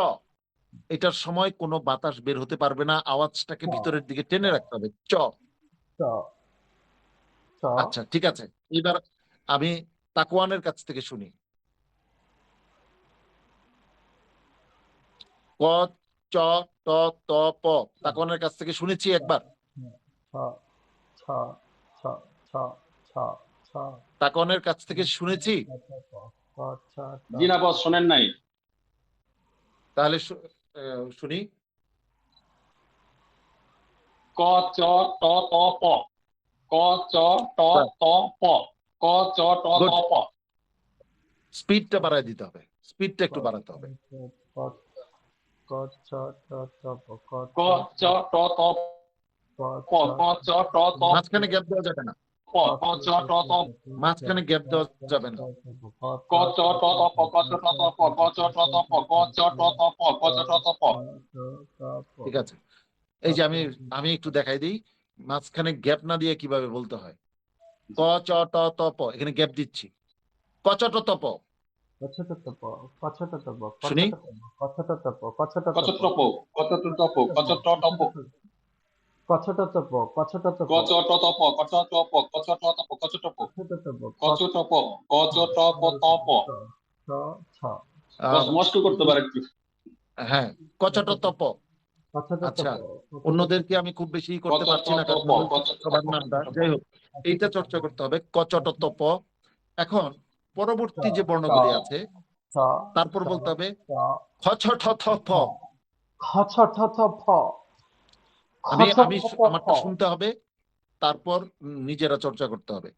এটার সময় কোনো বাতাস বের হতে পারবে না, আওয়াজটাকে চ ভিতরের দিকে টেনে রাখতে হবে। চ। চ চ আচ্ছা ঠিক আছে, এবার আমি তাকওয়ানের কাছ থেকে শুনি। ক, চ, ট, ত, প। তাকওয়ানের কাছ থেকে শুনেছি একবার। ছ ছ ছ ছ ছ ছ তাকওয়ানের কাছ থেকে শুনেছি। ক ছ ট জি না বস, শোনেন নাই? তাহলে শুনি। ক চ ট ত প, ক চ ট ত প, ক চ ট ত গুড। প। স্পিডটা বাড়ায় দিতে হবে, স্পিডটা একটু বাড়াতে হবে। ক ছ ট ট প ক চ ট ত প, ক চ ট ত মাঝখানে গ্যাপ দেওয়া যাবে না, প, ক চ ট ত, মাঝখানে গ্যাপ দেওয়া যাবে না। ক চ ট ত প, ক চ ট ত প, ক চ ট ত প, ক চ ট ত প, ক চ ট ত প। ঠিক আছে, এই যে আমি আমি একটু দেখাই দিই মাঝখানে গ্যাপ না দিয়ে কিভাবে বলতে হয়। ক চ ট ত প, এখানে গ্যাপ দিচ্ছি। ক চ ট ত প, শুনি। কচট্ট প, কচট্ট প, কচট্ট প, ক চ ট ত প, ক চ ট প, ক চ ট ত প, কচট্ট প, কচট্ট প, ক চ ট প ত প। বস মস্ত করতে পারে একটু। হ্যাঁ, ক চ ট ত প। আচ্ছা, অন্যদেরকে আমি খুব বেশি করতে পারছি না কারণ সবার নামটা, যাই হোক এইটা চর্চা করতে হবে। ক চ ট ত প। এখন পরবর্তী যে বর্ণগুলি আছে তারপর বলতে হবে খ ছ ঠ থ ফ। আমি আমি আমারটা শুনতে হবে, তারপর নিজেরা চর্চা করতে হবে।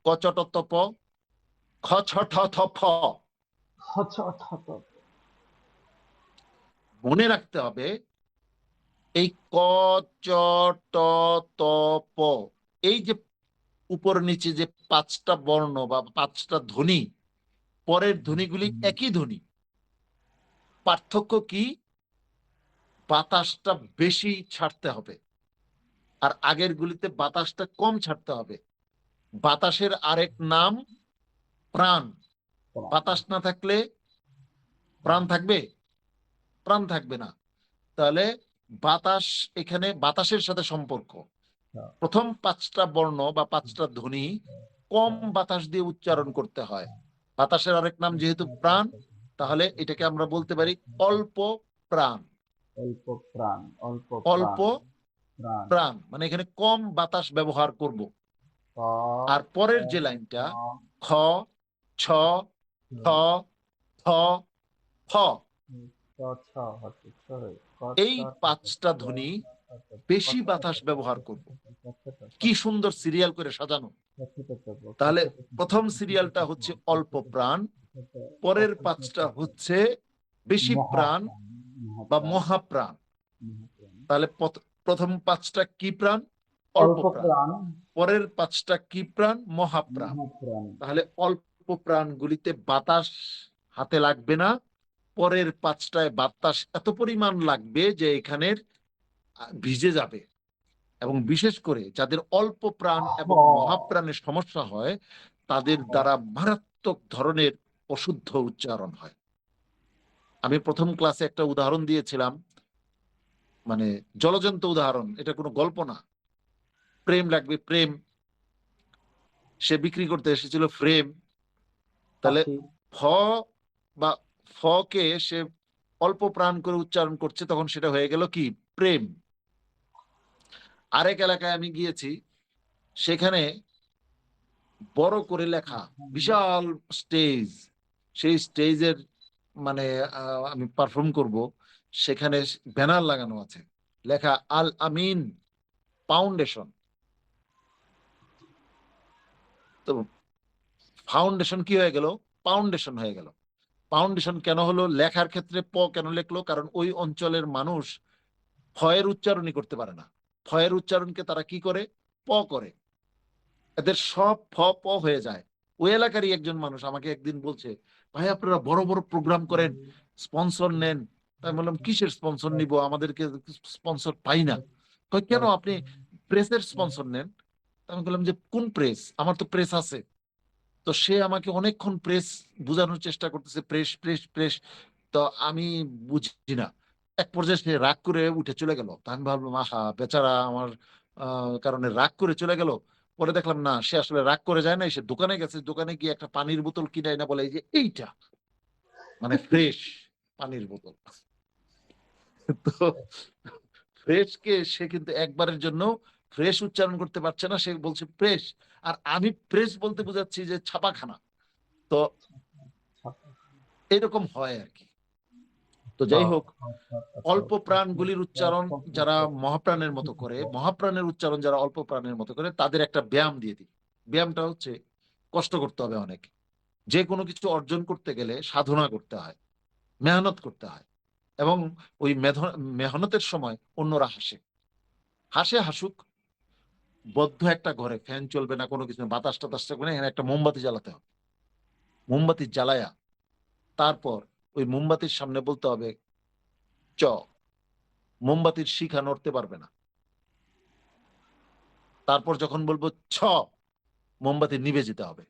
ক চ ট ত প, খ ছ ঠ থ ফ। মনে রাখতে হবে এই ক চ ট ত প, এই যে উপর নিচে যে পাঁচটা বর্ণ বা পাঁচটা ধ্বনি, পরের ধ্বনিগুলি একই ধ্বনি, পার্থক্য কি? বাতাসটা বেশি ছাড়তে হবে আর আগের গুলিতে বাতাসটা কম ছাড়তে হবে। বাতাসের আরেক নাম প্রাণ। বাতাস না থাকলে প্রাণ থাকবে? প্রাণ থাকবে না। তাহলে বাতাস, এখানে বাতাসের সাথে সম্পর্ক, প্রথম পাঁচটা বর্ণ বা পাঁচটা ধ্বনি কম বাতাস দিয়ে উচ্চারণ করতে হয়। বাতাসের আরেক নাম যেহেতু প্রাণ, তাহলে এটাকে আমরা বলতে পারি অল্প প্রাণ। অল্প প্রাণ মানে এখানে কম বাতাস ব্যবহার করব। আর পরের যে লাইনটা খ, ছ, ঠ, থ, ফ, এই পাঁচটা ধ্বনি বেশি বাতাস ব্যবহার করব। কি সুন্দর সিরিয়াল করে সাজানো। তাহলে প্রথম সিরিয়ালটা হচ্ছে অল্প প্রাণ, পরের পাঁচটা হচ্ছে বেশি প্রাণ বা মহাপ্রাণ। তাহলে প্রথম পাঁচটা কি প্রাণ? অল্প প্রাণ। পরের পাঁচটা কি প্রাণ? মহাপ্রাণ। তাহলে অল্প প্রাণগুলিতে বাতাস হাতে লাগবে না, পরের পাঁচটায় বাতাস এত পরিমাণ লাগবে যে এখানের ভিজে যাবে। এবং বিশেষ করে যাদের অল্প প্রাণ এবং মহাপ্রাণের সমস্যা হয় তাদের দ্বারা মারাত্মক ধরনের অশুদ্ধ উচ্চারণ হয়। আমি প্রথম ক্লাসে একটা উদাহরণ দিয়েছিলাম, মানে জলজন্ত উদাহরণ, এটা কোনো গল্প না। প্রেম লাগবে, প্রেম, সে বিক্রি করতে এসেছিল ফ্রেম। তাহলে ফ বা ফ কে সে অল্প প্রাণ করে উচ্চারণ করছে, তখন সেটা হয়ে গেল কি? প্রেম। আরেক এলাকায় আমি গিয়েছি, সেখানে বড় করে লেখা, বিশাল স্টেজ, সেই স্টেজের মানে আমি পারফর্ম করব, সেখানে ব্যানার লাগানো আছে, লেখা আল আমিন ফাউন্ডেশন। তো ফাউন্ডেশন কি হয়ে গেল? ফাউন্ডেশন হয়ে গেল। ফাউন্ডেশন কেন হলো? লেখার ক্ষেত্রে প কেন লিখলো? কারণ ওই অঞ্চলের মানুষ ফয়ের উচ্চারণই করতে পারে না। ফয়ের উচ্চারণকে তারা কি করে? প করে। এদের সব ফ প হয়ে যায়। ওই এলাকারই একজন মানুষ আমাকে একদিন বলছে, ভাই আপনারা বড় বড় প্রোগ্রাম করেন, স্পন্সর নেন, তাই বললাম কিসের স্পন্সর নিব, আমাদেরকে স্পন্সর পাই না। কই কেন আপনি প্রেসের স্পন্সর নেন? আমি বললাম যে কোন প্রেস, আমার তো প্রেস আছে। তো সে আমাকে অনেকক্ষণ প্রেস বোঝানোর চেষ্টা করতেছে, প্রেস প্রেস প্রেস। তো আমি বুঝি না। এক পর্যায়ে সে রাগ করে উঠে চলে গেল। তা আমি ভাবলাম আহা বেচারা আমার কারণে রাগ করে চলে গেল। পরে দেখলাম না, সে আসলে রাগ করে যায় না, সে দোকানে গেছে, দোকানে গিয়ে একটা পানির বোতল কিনে না বলে এই যে এইটা মানে ফ্রেশ পানির বোতল। তো ফ্রেশ কে সে কিন্তু একবারের জন্য ফ্রেশ উচ্চারণ করতে পারছে না, সে বলছে প্রেস। আর আমি প্রেস বলতে বোঝাচ্ছি যে ছাপাখানা। তো এরকম হয় আর কি। তো যাই হোক, অল্প প্রাণগুলির উচ্চারণ যারা মহাপ্রাণের মতো করে, মহাপ্রাণের উচ্চারণ যারা অল্প প্রাণের মতো করে, তাদের একটা ব্যায়াম দিয়ে দিই। ব্যায়ামটা হচ্ছে কষ্ট করতে হবে অনেক। যে কোনো কিছু অর্জন করতে গেলে সাধনা করতে হয়, মেহনত করতে হয়। এবং ওই মেহনতের সময় অন্যরা হাসে, হাসে হাসুক। বদ্ধ একটা ঘরে ফ্যান চলবে না, কোনো কিছু না, বাতাস টাতাস চলবে না, এখানে একটা মোমবাতি জ্বালাতে হবে। মোমবাতি জ্বালায়া তারপর ওই মোমবাতির সামনে বলতে হবে চ। মোমবাতির শিখা নড়তে পারবে না। তারপর যখন বলবো ছ, মোমবাতি নিভে যেতে হবে।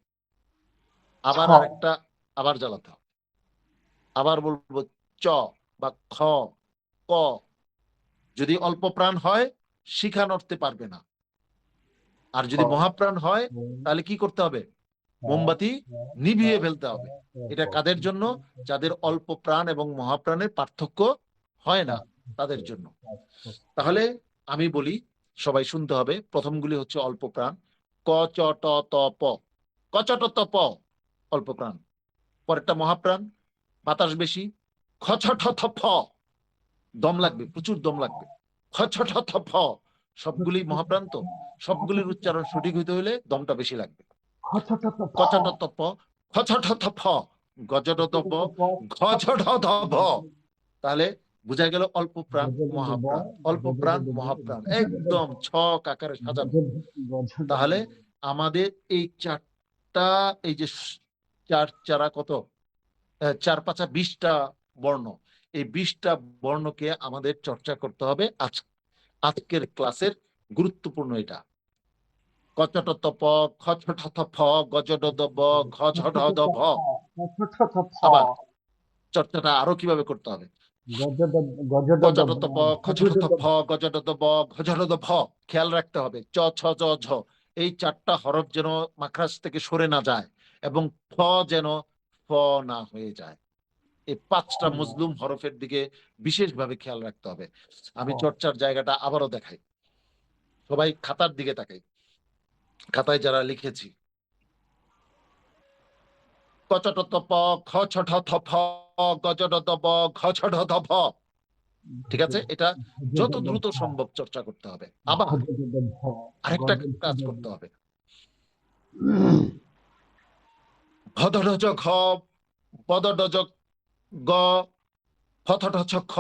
আবার আরেকটা আবার জ্বালাতে হবে। আবার বলবো চ বা খ, ক। যদি অল্প প্রাণ হয় শিখা নড়তে পারবে না। আর যদি মহাপ্রাণ হয় তাহলে কি করতে হবে? মোমবাতি নিভিয়ে ফেলতে হবে। এটা কাদের জন্য? যাদের অল্প প্রাণ এবং মহাপ্রাণের পার্থক্য হয় না, তাদের জন্য। তাহলে আমি বলি, সবাই শুনতে হবে। প্রথমগুলি হচ্ছে অল্প প্রাণ, ক চ ট ত প, ক চ ট ত প অল্প প্রাণ। পরেরটা মহাপ্রাণ, বাতাস বেশি, খ ছ ঠ থ ফ, দম লাগবে, প্রচুর দম লাগবে, খ ছ ঠ থ ফ। সবগুলি মহাপ্রাণ, তো সবগুলির উচ্চারণ সঠিক হইতে হলে দমটা বেশি লাগবে। ক ছ ট ত প, খ ছ ঠ থ ফ, গ জ ট ত প, ঘ ছ ঠ ধ ভ। তাহলে বুঝা গেল অল্প প্রাণ মহাপ্রাণ, অল্প প্রাণ মহাপ্রাণ, একদম ছক আকারে সাজানো। তাহলে আমাদের এই চারটা, এই যে চার চারা কত, চার পাঁচা 20টা বর্ণ, এই 20টা বর্ণকে আমাদের চর্চা করতে হবে। আজকের ক্লাসের গুরুত্বপূর্ণ এটা। কচট প, খ ছ ঠ থ ফ, গ জ ড দ ব, ঘ ঝ ঢ দ ভ। আবার চর্চাটা আরো কিভাবে করতে হবে? কচট প, খ ছ ঠ থ ফ, গ জ ড দ ব, ঘ ঝ ঢ দ ভ। খেয়াল রাখতে হবে চ ছ জ ঝ, এই চারটা হরফ যেন মাখরাজ থেকে সরে না যায় এবং ফ যেন ফ না হয়ে যায়। এই 5টা মজলুম হরফের দিকে বিশেষভাবে খেয়াল রাখতে হবে। আমি চর্চার জায়গাটা আবারও দেখাই, সবাই খাতার দিকে তাকাই। খাতায় যারা লিখেছি, কচট প, খ ছ ঠ থ ফ, গ জ ড দ ব, ঘ ছ ঢ দ ভ। ঠিক আছে, এটা যত দ্রুত সম্ভব চর্চা করতে হবে। আবার আরেকটা কাজ করতে হবে, ভদঢ ঘ, পদঢ গ, ফথঢ খ,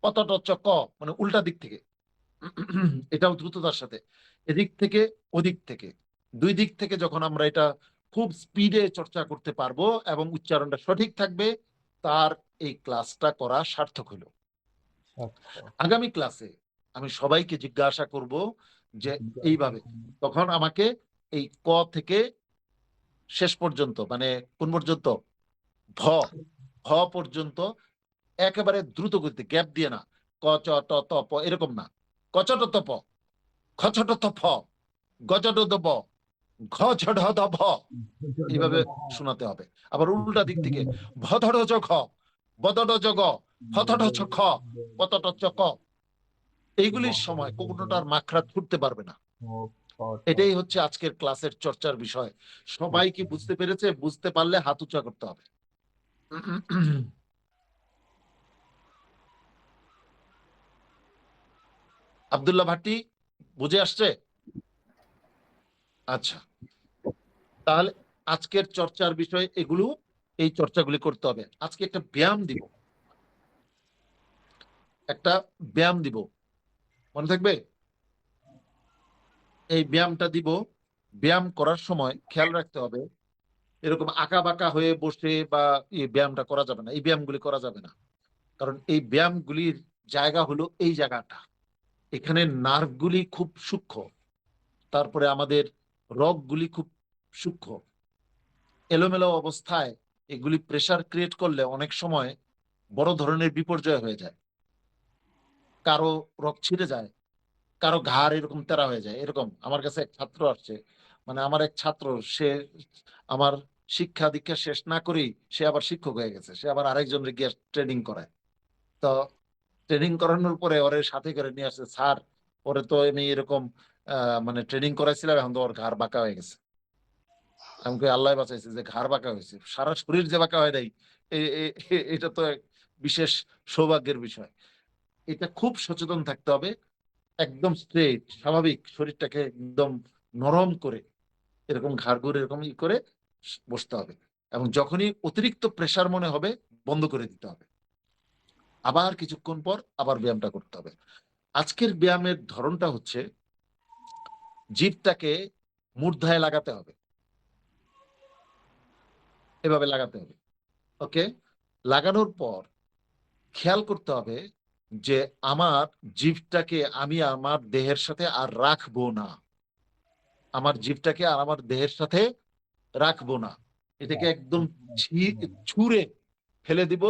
পতঢ ক, মানে উল্টা দিক থেকে। এটাও দ্রুততার সাথে, এদিক থেকে ওদিক থেকে, দুই দিক থেকে যখন আমরা এটা খুব স্পিডে চর্চা করতে পারবো এবং উচ্চারণটা সঠিক থাকবে, তার এই ক্লাসটা করা সার্থক হলো। আগামী ক্লাসে আমি সবাইকে জিজ্ঞাসা করব যে এইভাবে, তখন আমাকে এই ক থেকে শেষ পর্যন্ত, মানে কোন পর্যন্ত, ভ, ভ পর্যন্ত একেবারে দ্রুত গতিতে, গ্যাপ দিয়ে না, ক চ ট ত প এরকম না, ক চ ট ত প, খ ছ ট থ ফ, গ জ ড দ ব, ঘ ঝ ঢ দ ভ। এইভাবে শোনাতে হবে। আবার উল্টা দিক থেকে, ভ ধ ঢ জ ঘ, ব দ ড জ গ, ফ থ ঢ ছ খ, প ত ট চ ক। এইগুলির সময় কোনোটার মাখরাত ছুটতে পারবে না। এটাই হচ্ছে আজকের ক্লাসের চর্চার বিষয়। সবাই কি বুঝতে পেরেছে? বুঝতে পারলে হাত উঁচা করতে হবে। আব্দুল্লাহ ভাটি, বুঝে আসছে? আচ্ছা, তাহলে আজকের চর্চার বিষয় এগুলো, এই চর্চাগুলি করতে হবে। আজকে একটা ব্যায়াম দিব, একটা ব্যায়াম দিব, মনে থাকবে? এই ব্যায়ামটা দিব। ব্যায়াম করার সময় খেয়াল রাখতে হবে, এরকম আঁকা বাঁকা হয়ে বসে বা এই ব্যায়ামটা করা যাবে না, এই ব্যায়ামগুলি করা যাবে না। কারণ এই ব্যায়ামগুলির জায়গা হলো এই জায়গাটা, এখানে নার্ভগুলি খুব সূক্ষ্ম, তারপরে আমাদের রগগুলি খুব সূক্ষ্ম, এলোমেলো অবস্থায় এগুলি প্রেসার ক্রিয়েট করলে অনেক সময় বড় ধরনের বিপর্যয় হয়ে যায়, কারো রগ ছিঁড়ে যায়, কারো ঘাড় এরকম তেরা হয়ে যায়। এরকম আমার কাছে এক ছাত্র আসছে, মানে আমার এক ছাত্র, সে আমার শিক্ষা দীক্ষা শেষ না করেই সে আবার শিক্ষক হয়ে গেছে, সে আবার আরেকজনের গিয়ে ট্রেনিং করায়। তো ট্রেনিং করানোর পরে ওরে সাথে করে নিয়ে আসছে, স্যার ওরে তো আমি এরকম মানে ট্রেনিং করাইছিলাম, এখন তো ওর ঘাড় বাঁকা হয়ে গেছে। আমাকে আল্লাহ বাঁচাইছে যে ঘাড় বাঁকা হয়েছে, সারা শরীর যে বাঁকা হয় নাই এটা তো এক বিশেষ সৌভাগ্যের বিষয়। এটা খুব সচেতন থাকতে হবে, একদম স্ট্রেট স্বাভাবিক শরীরটাকে একদম নরম করে এরকম ঘাড় ঘুরে এরকম করে বসতে হবে, এবং যখনই অতিরিক্ত প্রেসার মনে হবে বন্ধ করে দিতে হবে, আবার কিছুক্ষণ পর আবার ব্যায়ামটা করতে হবে। আজকের ব্যায়ামের ধরনটা হচ্ছে জিভটাকে মূর্ধায় লাগাতে হবে, এভাবে লাগাতে হবে। ওকে, লাগানোর পর খেয়াল করতে হবে যে আমার জিভটাকে আমি আমার দেহের সাথে আর রাখবো না, আমার জিভটাকে আর আমার দেহের সাথে রাখবো না, এটাকে একদম ছুঁড়ে ফেলে দিব,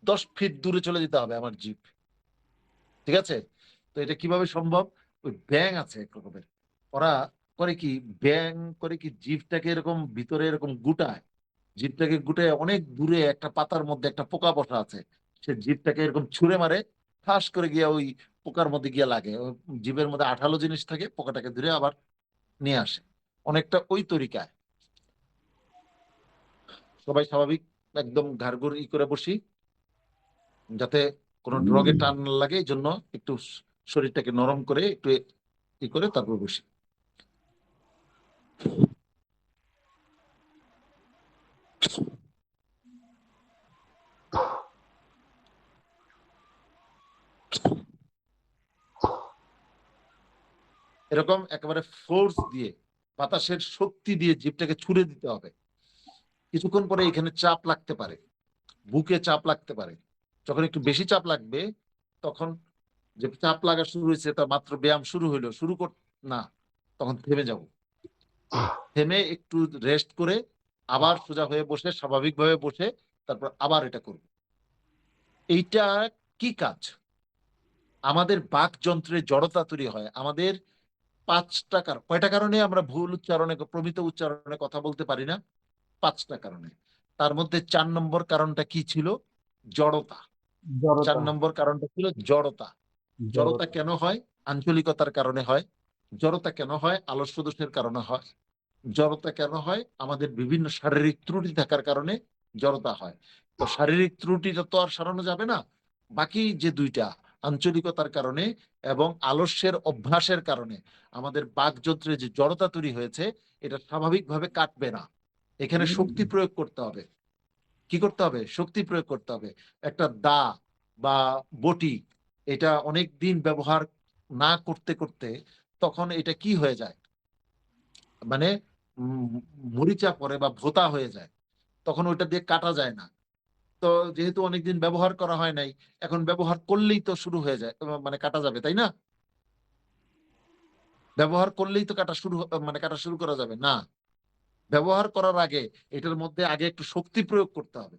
10 ফিট দূরে চলে যেতে হবে আমার জিভ। ঠিক আছে? তো এটা কিভাবে সম্ভব? ওই ব্যাং আছে এক রকমের, ওরা করে কি, ব্যাং করে কি জিভটাকে এরকম ভিতরে এরকম গুটায়, জিভটাকে গুটায় অনেক দূরে একটা পাতার মধ্যে একটা পোকা বসা আছে, সে জিভটাকে এরকম ছুঁড়ে মারে, ঠাস করে গিয়া ওই পোকার মধ্যে গিয়া লাগে, ওই জিভের মধ্যে আঠালো জিনিস থাকে, পোকাটাকে ধরে আবার নিয়ে আসে, অনেকটা ওই তরিকায়। সবাই স্বাভাবিক একদম ঘাড়ঘুর করে বসি, যাতে কোনো রগে টান না লাগে, এই জন্য একটু শরীরটাকে নরম করে একটু করে তারপর বসি। এরকম একেবারে ফোর্স দিয়ে, বাতাসের শক্তি দিয়ে জিভটাকে ছুড়ে দিতে হবে। কিছুক্ষণ পরে এখানে চাপ লাগতে পারে, বুকে চাপ লাগতে পারে, যখন একটু বেশি চাপ লাগবে তখন, যে চাপ লাগা শুরু হয়েছে তার মাত্র ব্যায়াম শুরু হইলো, শুরু কর না, তখন থেমে যাব, থেমে একটু রেস্ট করে আবার সোজা হয়ে বসে স্বাভাবিকভাবে বসে তারপর আবার এটা করব। এইটা কি কাজ? আমাদের বাক যন্ত্রে জড়তা তৈরি হয়, আমাদের 5টা কারণ, কয়টা কারণে আমরা ভুল উচ্চারণে প্রমিত উচ্চারণে কথা বলতে পারি না? 5টা কারণে। তার মধ্যে 4 নম্বর কারণটা কি ছিল? জড়তা। 4 নম্বর কারণটা ছিল জড়তা। জড়তা কেন হয়? আঞ্চলিকতার কারণে হয়। জড়তা কেন হয়? আলস্য দোষের কারণে হয়। জড়তা কেন হয়? আমাদের বিভিন্ন শারীরিক ত্রুটি থাকার কারণে জড়তা হয়। তো শারীরিক ত্রুটিটা তো আর সারানো যাবে না, বাকি যে 2টা, আঞ্চলিকতার কারণে এবং আলস্যের অভ্যাসের কারণে আমাদের বাকযন্ত্রে যে জড়তা তৈরি হয়েছে, এটা স্বাভাবিকভাবে কাটবে না। এখানে শক্তি প্রয়োগ করতে হবে। কি করতে হবে? শক্তি প্রয়োগ করতে হবে। একটা দা বা বটি, এটা অনেক দিন ব্যবহার না করতে করতে তখন এটা কি হয়ে যায়, মানে মরিচা পড়ে বা ভোঁতা হয়ে যায়, তখন ওইটা দিয়ে কাটা যায় না। তো যেহেতু অনেকদিন ব্যবহার করা হয় নাই, এখন ব্যবহার করলেই তো শুরু হয়ে যায়, মানে কাটা যাবে, তাই না? ব্যবহার করলেই তো কাটা শুরু, মানে কাটা শুরু করা যাবে না। ব্যবহার করার আগে এটার মধ্যে আগে একটু শক্তি প্রয়োগ করতে হবে।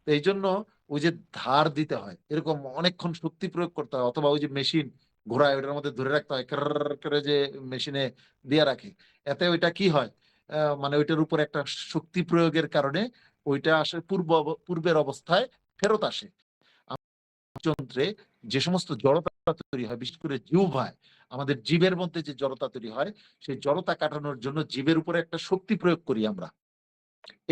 তো এই জন্য ওই যে ধার দিতে হয়, এরকম অনেকক্ষণ শক্তি প্রয়োগ করতে হয়, অথবা ওই যে মেশিন ঘোরায় ওটার মধ্যে ধরে রাখতে হয়, করে যে মেশিনে দিয়ে রাখে, এতে ওইটা কি হয়, মানে ওইটার উপর একটা শক্তি প্রয়োগের কারণে ওইটা আসে পূর্বের অবস্থায় ফেরত আসে। যন্ত্রে যে সমস্ত জড়তা তৈরি হয়, বিশেষ করে জিহ্বায়, আমাদের জীবের মধ্যে যে জড়তা তৈরি হয়, সেই জড়তা কাটানোর জন্য জীবের উপরে একটা শক্তি প্রয়োগ করি আমরা।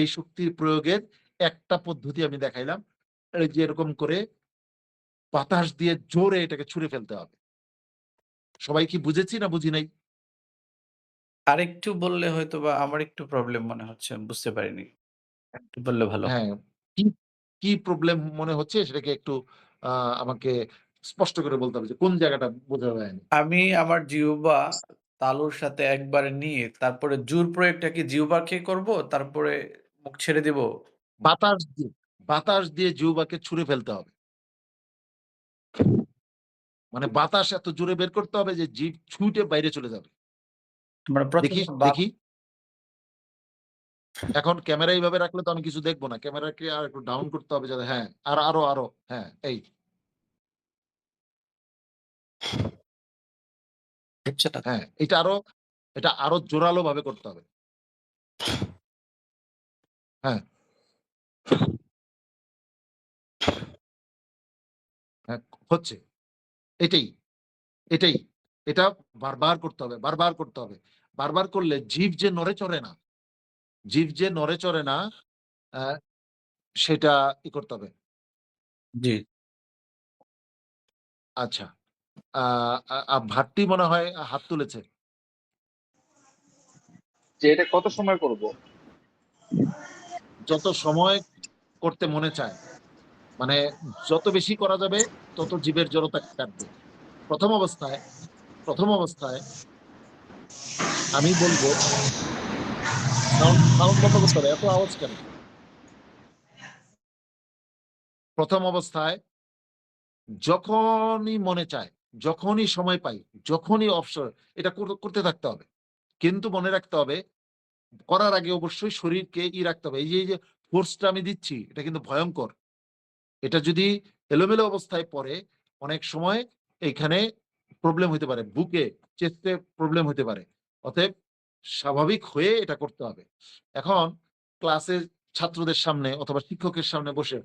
এই শক্তির প্রয়োগের একটা পদ্ধতি আমি দেখাইলাম, এই যে এরকম করে বাতাস দিয়ে জোরে এটাকে ছুঁড়ে ফেলতে হবে। সবাই কি বুঝেছি না বুঝি নাই? আরেকটু বললে হয়তোবা আমার একটু প্রবলেম মনে হচ্ছে। বুঝতে পারিনি। একটু বললে ভালো। হ্যাঁ, কি কি প্রবলেম মনে হচ্ছে সেটাকে একটু আমাকে স্পষ্ট করে বলতে হবে যে কোন জায়গাটা বোঝা যায়নি। আমি আমার জিহ্বা তালুর সাথে একবারে নিয়ে তারপরে জোর প্রয়োগটা কি জিহ্বাকে করব? তারপরে মুখ ছেড়ে দিব? বাতাস দিয়ে, বাতাস দিয়ে জিহ্বাকে ছুঁড়ে ফেলতে হবে। মানে বাতাস এত জোরে বের করতে হবে যে জিভ ছুটে বাইরে চলে যাবে। মানে দেখি প্রথমে দেখি এখন ক্যামেরা এইভাবে রাখলে তো আমি কিছু দেখবো না, ক্যামেরাকে আর একটু ডাউন করতে হবে যাতে, হ্যাঁ আর আরো আরো, হ্যাঁ এই হচ্ছে না। হ্যাঁ এটা আরো জোরালো ভাবে করতে হবে। হ্যাঁ হ্যাঁ হচ্ছে, এটাই এটাই এটা বারবার করতে হবে, বারবার করতে হবে। বারবার করলে জিভ যে নড়ে চড়ে না, জিভ যে নড়ে চড়ে না, আহ, সেটা ই করতে হবে। জি। আচ্ছা, ভাট্টি মনে হয় হাত তুলেছে। যে এটা কত সময় করব? যত সময় করতে মনে চায়, মানে যত বেশি করা যাবে তত জীবের জড়তা কাটবে। প্রথম অবস্থায় আমি বলবো, সাউন্ড বন্ধ করতে হবে, এত আওয়াজ কেন? প্রথম অবস্থায় যখনই মনে চায়, যখনই সময় পাই, যখনই অবসর, এটা করতে থাকতে হবে। কিন্তু মনে রাখতে হবে, করার আগে অবশ্যই শরীরকে রাখতে হবে। এই যে ফোর্সটা আমি দিচ্ছি, এটা কিন্তু ভয়ঙ্কর। এটা যদি এলোমেলো অবস্থায় পড়ে, অনেক সময় এইখানে প্রবলেম হতে পারে, বুকে চেস্টে প্রবলেম হতে পারে। অতএব স্বাভাবিক হয়ে এটা করতে হবে। এখন ক্লাসে ছাত্রদের সামনে অথবা শিক্ষকের সামনে বসে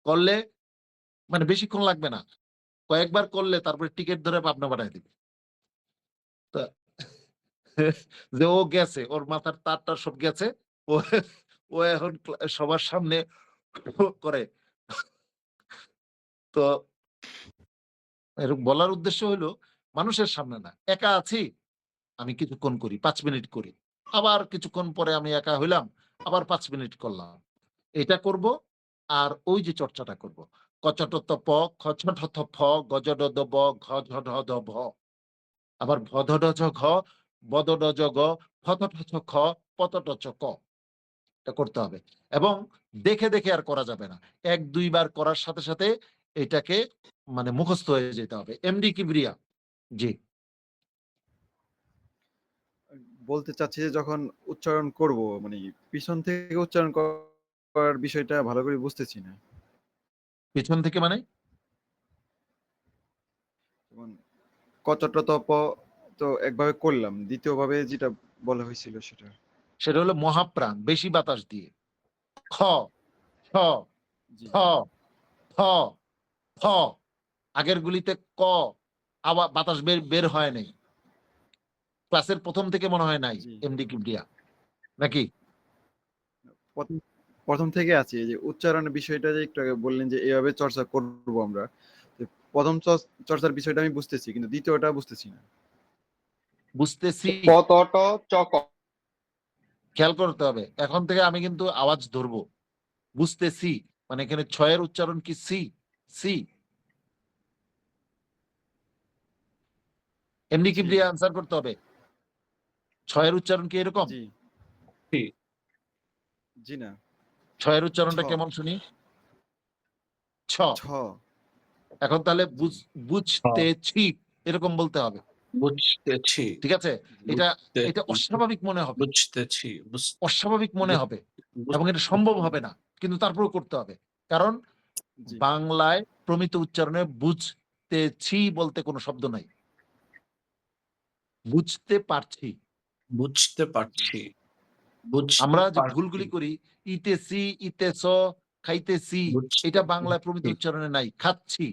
করলে মানে বেশিক্ষণ লাগবে না, কয়েকবার করলে তারপরে টিকিট ধরে পাবনা পাঠায় দিবে। তা যে ও গেছে, ওর মাথার তারটার সব গেছে, ও ও এখন সবার সামনে করে। তো এরকম বলার উদ্দেশ্য হলো, মানুষের সামনে না, একা আছি, আমি কিছুক্ষণ করি, ৫ মিনিট করি, আবার কিছুক্ষণ পরে আমি একা হইলাম, আবার ৫ মিনিট করলাম, এটা করব। আর ওই যে চর্চাটা করব, কচট প, খচট ফ, গজড ব, ঘ ঝ ঢ দ ভ, আবার ভদড ঝ ঘ, বদড জ গ, ফতট ছ খ, পতট চ ক, এটা করতে হবে। এবং দেখে দেখে আর করা যাবে না, ১-২ বার করার সাথে সাথে এটাকে মানে মুখস্থ হয়ে যেতে হবে। এমডি কিবরিয়া, জি। বলতে চাচ্ছি যে যখন উচ্চারণ করব মানে পিছন থেকে উচ্চারণ করার বিষয়টা ভালো করে বুঝতেছি না। পেছন থেকে মানে? যেমন কচটতপ তো একভাবে করলাম, দ্বিতীয়ভাবে যেটা বলা হয়েছিল সেটা। সেটা হলো মহাপ্রাণ, বেশি বাতাস দিয়ে। খ, ছ, জি ছ, ফ, ফ, আগের গুলিতে ক, আবার বাতাস বের বের হয় নাই। ক্লাসের প্রথম থেকে মনে হয় নাই জি এমডি কিবরিয়া, নাকি? প্রথম প্রথম থেকে আছে এই যে উচ্চারণের বিষয়টা যে একটু আগে বললেন যে এভাবে চর্চা করব আমরা, তো প্রথম চর্চার বিষয়টা আমি বুঝতেছি কিন্তু দ্বিতীয়টা বুঝতেছি না। বুঝতেছি, পতট চক। খেয়াল করতে হবে। এখন থেকে আমি কিন্তু আওয়াজ ধরবো, বুঝতেছি, মানে এখানে ছয়ের উচ্চারণ কি সি, সি। এমডি জি কিবরিয়া আনসার করতে হবে, ছয়ের উচ্চারণ কি এরকম? জি জি। জি না, ছয়ের ছ উচ্চারণটা কেমন শুনি? ছ। ছ এখন তাহলে জি বুঝতেছি এরকম বলতে হবে, বুঝতেছি, ঠিক আছে? জি এটা বুঝতে এটা অস্বাভাবিক মনে হবে, বুঝতেছি, অস্বাভাবিক মনে হবে, এবং এটা সম্ভব হবে না, কিন্তু তারপরেও করতে হবে। কারণ জি বাংলায় প্রমিত উচ্চারণে বুঝতেছি বলতে কোনো শব্দ নাই, বুঝতে পারছি। বুঝতে জি পারছি, বুঝতে আমরা যে পারছি, ভুলগুলি করি, ইতেছি, ইতেছ, খাইতেছি, বুঝতে এটা বাংলায় প্রমিত পারছি, উচ্চারণে নাই, খাচ্ছি।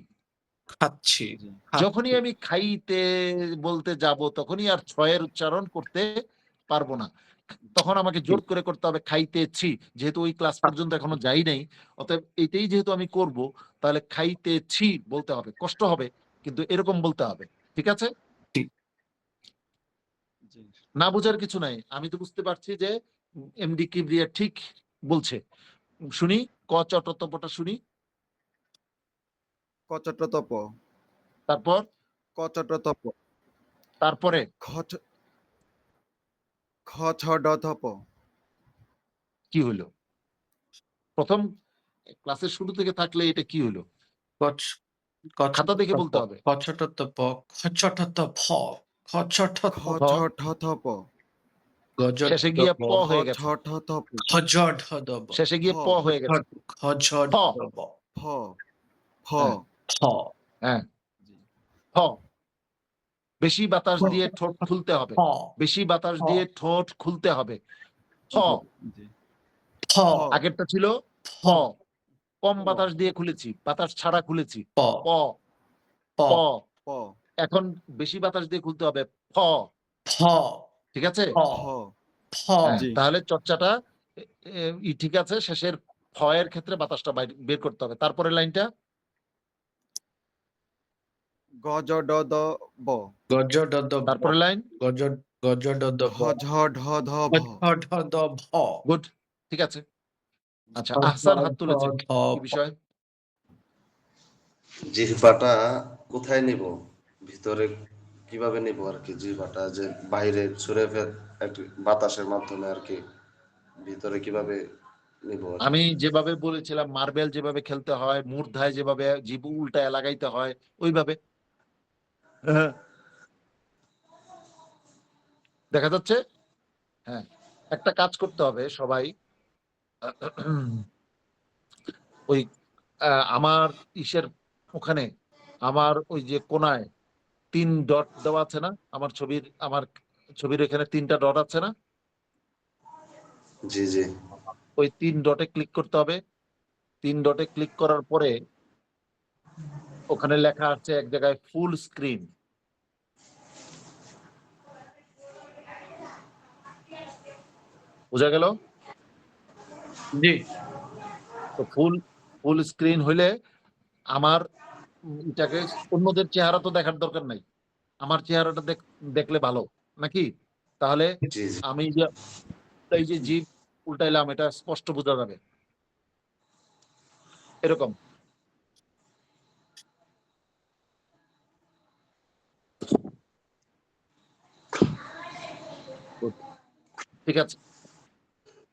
খাচ্ছি, জি যখনই খাচ্ছি, আমি খাইতে বলতে যাব, তখনই আর ছয়ের উচ্চারণ করতে পারবো না, তখন আমাকে জোর করে করতে হবে খাইতেছি। যেহেতু ওই ক্লাস পর্যন্ত এখনো যাই নাই, অতএব এটাই যেহেতু আমি করব, তাহলে খাইতেছি বলতে হবে, কষ্ট হবে, কিন্তু এরকম বলতে হবে, ঠিক আছে? জি না বোঝার কিছু নাই, আমি তো বুঝতে পারছি যে এমডি কিবরিয়া ঠিক বলছে। শুনি, ক চট্টপটা শুনি, কচটতপ তারপর কচটতপ তারপরে খ ছ- খ ছ ড থপ কি হলো? প্রথম ক্লাসের শুরু থেকে থাকলে এটা কি হলো? কচ কচ খাতা দেখে প বলতে হবে। কচটত প খচটত ভ খচটত খ খ ছ ঠ থ প গজট শেষে গিয়ে ব প খ হয়ে ছ গেছে। ঠ থ প খজড হদব শেষে গিয়ে ফ প হয়ে গেছে। খজড ফ হদব ফ ফ হ্যাঁ ফ হ্যাঁ জি ফ বেশি বাতাস দিয়ে ঠোঁট फ খুলতে হবে। फ বেশি বাতাস দিয়ে ঠোঁট খুলতে হবে। ফ জি फ ফ আগেরটা ছিল ফ फ কম প বাতাস দিয়ে খুলেছি, বাতাস ছাড়া খুলেছি। प প प প প এখন বেশি বাতাস দিয়ে খুলতে হবে। ফ फ ঠিক আছে? फ ফ फ হ্যাঁ জি তাহলে চর্চাটা ঠিক আছে। শেষের ফ এর ক্ষেত্রে বাতাসটা বের করতে হবে। তারপরে লাইনটা গ জ ড দ ব গজড দ ব তারপরে লাইন গজড দ ঢ ব ঝ ঢ ধ ভ খড দ ভ গুড ঠিক আছে। আচ্ছা খড আহসান হাত ঢ তুলেছে ঢ কি বিষয়? জিহ্বাটা কোথায় নিব, ভিতরে কিভাবে নিব আর কি, জিহ্বাটা যে বাইরে ছুঁড়ে একটু বাতাসের মাধ্যমে আর কি ভিতরে কিভাবে নিব আর কি? আমি যেভাবে বলেছিলাম মার্বেল যেভাবে খেলতে হয়, মূর্ধায় যেভাবে জিভ উল্টায় লাগাইতে হয় ওইভাবে। হ্যাঁ দেখা যাচ্ছে। হ্যাঁ একটা কাজ করতে হবে সবাই। ওই আমার ইসের ওখানে আমার ওই যে কোনায় ৩ ডট দেওয়া আছে না? আমার ছবির এখানে ৩টা ডট আছে না? জি জি ওই ৩ ডটে ক্লিক করতে হবে। ৩ ডটে ক্লিক করার পরে ওখানে লেখা আছে এক জায়গায় ফুল স্ক্রিন। বোঝা গেল? জি তো ফুল স্ক্রিন হইলে আমার এটাকে অন্যদের চেহারা তো দেখার দরকার নাই। আমার চেহারাটা দেখলে ভালো নাকি? তাহলে জি জি আমি যে এই যে জিভ উল্টাইলাম এটা স্পষ্ট বোঝা যাবে। এরকম। ঠিক আছে।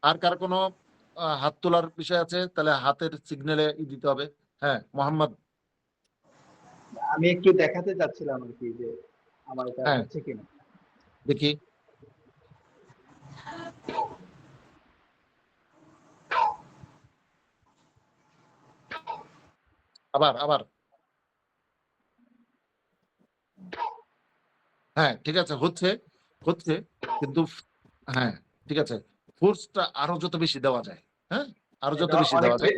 আর কার কোনো হাত তোলার বিষয় আছে? তাহলে হাতের সিগন্যালে দিতে হবে। হ্যাঁ, মোহাম্মদ। আমি একটু দেখাতে চাচ্ছিলাম আর কি যে আমার এটা হ্যাঁ, হচ্ছে কিনা। দেখি। আবার। হ্যাঁ, ঠিক আছে হচ্ছে কিন্তু হ্যাঁ, ঠিক আছে। ফোর্সটা আরো যত বেশি দেওয়া যায়, হ্যাঁ? আরো যত এটা বেশি অনেক দেওয়া যায়।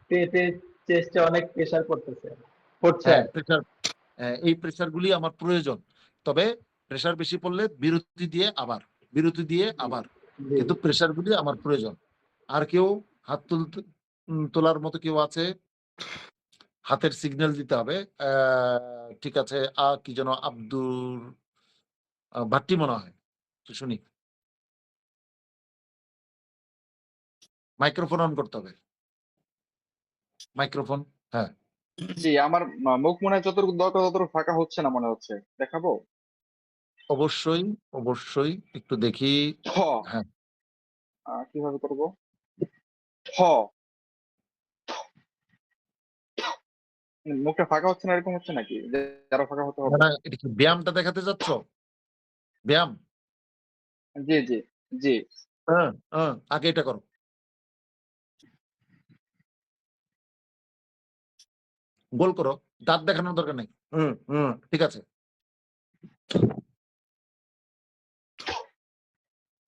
পেটে চেস্টে অনেক প্রেসার পড়তেছে পড়ছে হ্যাঁ, আর কি। এই প্রেসার গুলি আমার প্রয়োজন। তবে প্রেসার বেশি পড়লে বিরতি দিয়ে আবার। জি কিন্তু প্রেসার গুলি আমার প্রয়োজন। আর কেউ হাত তোলার মতো কেউ আছে? হাতের সিগন্যাল দিতে হবে। ঠিক আছে। কি যেন আব্দুর ভাট্টি মনে হয়। একটু শুনি। মাইক্রোফোন অন করতে হবে। মাইক্রোফোন। হ্যাঁ, জি আমার মুখ মনে হয় যতটুকু দরকার ততটুকু ফাঁকা হচ্ছে না মনে হচ্ছে, দেখাবো? অবশ্যই একটু দেখি। ঠ হ্যাঁ, কিভাবে করব? ঠ মুখটা ফাঁকা হচ্ছে না এরকম হচ্ছে নাকি, যে আরো ফাঁকা হতে হবে? না, এটা কি ব্যায়ামটা দেখাতে যাচ্ছ? ব্যায়াম? জি জি জি আগে এটা করো। গোল করো। দাঁত দেখানোর দরকার নেই। ঠিক আছে।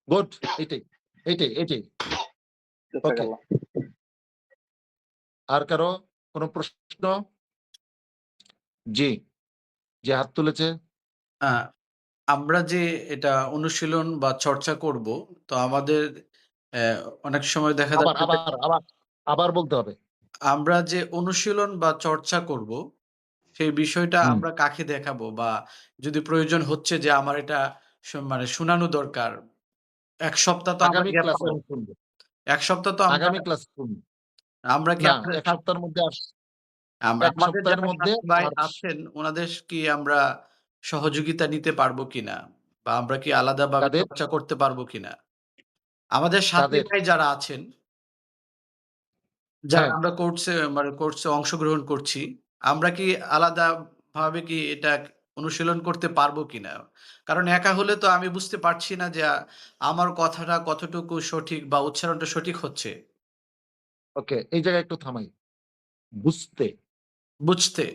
গুড। এইটাই। ওকে। জাযাকাল্লাহ। আর কারো কোনো প্রশ্ন? জি, যে হাত তুলেছে। আহ, আমরা যে এটা অনুশীলন বা চর্চা করব, তো আমাদের অনেক সময় দেখা আবার যাচ্ছে যে আবার আবার আবার বলতে হবে। আমরা যে অনুশীলন বা চর্চা করব সেই বিষয়টা হুম। আমরা কাকে দেখাবো, বা যদি প্রয়োজন হচ্ছে যে আমার এটা মানে শোনানো দরকার, ১ সপ্তাহ তো আমরা আগামী গ্যাপ ক্লাসে পাবো। আমি শুনবো। ১ সপ্তাহ তো আমরা আগামী ক্লাসে শুনবো। আমরা কি না, আপনার ১ সপ্তাহের মধ্যে এক আমাদের সপ্তাহের যারা মধ্যে সাথী ভাই আর আছেন ওনাদের কি আমরা সহযোগিতা নিতে পারবো কিনা? বা আমরা কি আলাদাভাবে কাদের? চর্চা করতে পারবো কিনা? আমাদের সাথী কাদের? ভাই যারা আছেন যারা হ্যাঁ আমরা কোর্সে অংশগ্রহণ করছি, আমরা কি আলাদাভাবে কি এটা অনুশীলন করতে পারবো কিনা? কারণ একা হলে তো আমি বুঝতে পারছি না যে আমার কথাটা কতটুকু সঠিক বা উচ্চারণটা সঠিক হচ্ছে। ওকে, এই জায়গায় একটু থামাই। বুঝতে, বুঝতে।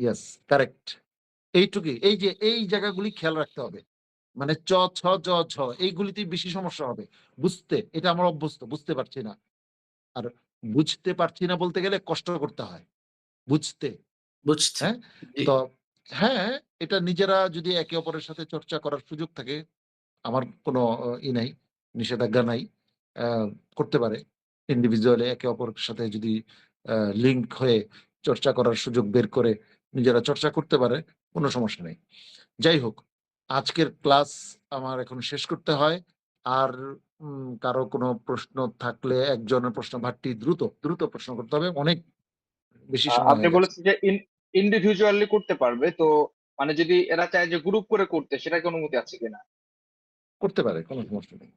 Yes, correct. এইটুকুই। এই যে এই জায়গাগুলি খেয়াল রাখতে হবে। মানে চ, ছ, জ, ঝ এইগুলিতেই বেশি সমস্যা হবে। বুঝতে, এটা আমরা অভ্যস্ত, বুঝতে পারছি না। আর বুঝতে পারছি না বলতে গেলে কষ্ট করতে হয়। বুঝতে, বুঝছি। হ্যাঁ? জি। তো হ্যাঁ, এটা নিজেরা যদি একে অপরের সাথে চর্চা করার সুযোগ থাকে, আমার কোনো নাই, নিষেধাজ্ঞা নাই। আ করতে পারে। ইন্ডিভিজুয়ালি একে অপরের সাথে যদি লিঙ্ক হয়ে চর্চা করার সুযোগ বের করে নিজেরা চর্চা করতে পারে, কোনো সমস্যা নেই। যাই হোক, আজকের ক্লাস আমার এখন শেষ করতে হয়। আর কারো কোনো প্রশ্ন থাকলে একজনের প্রশ্ন ভাট্টি দ্রুত প্রশ্ন করতে হবে। অনেক বেশি সময় আপনি হয়ে গেছে। বলেছেন যে ইন্ডিভিজুয়ালি করতে পারবে, তো মানে যদি এরা চায় যে গ্রুপ করে করতে, সেটা কি অনুমতি আছে কিনা? করতে পারে, কোনো সমস্যা নেই।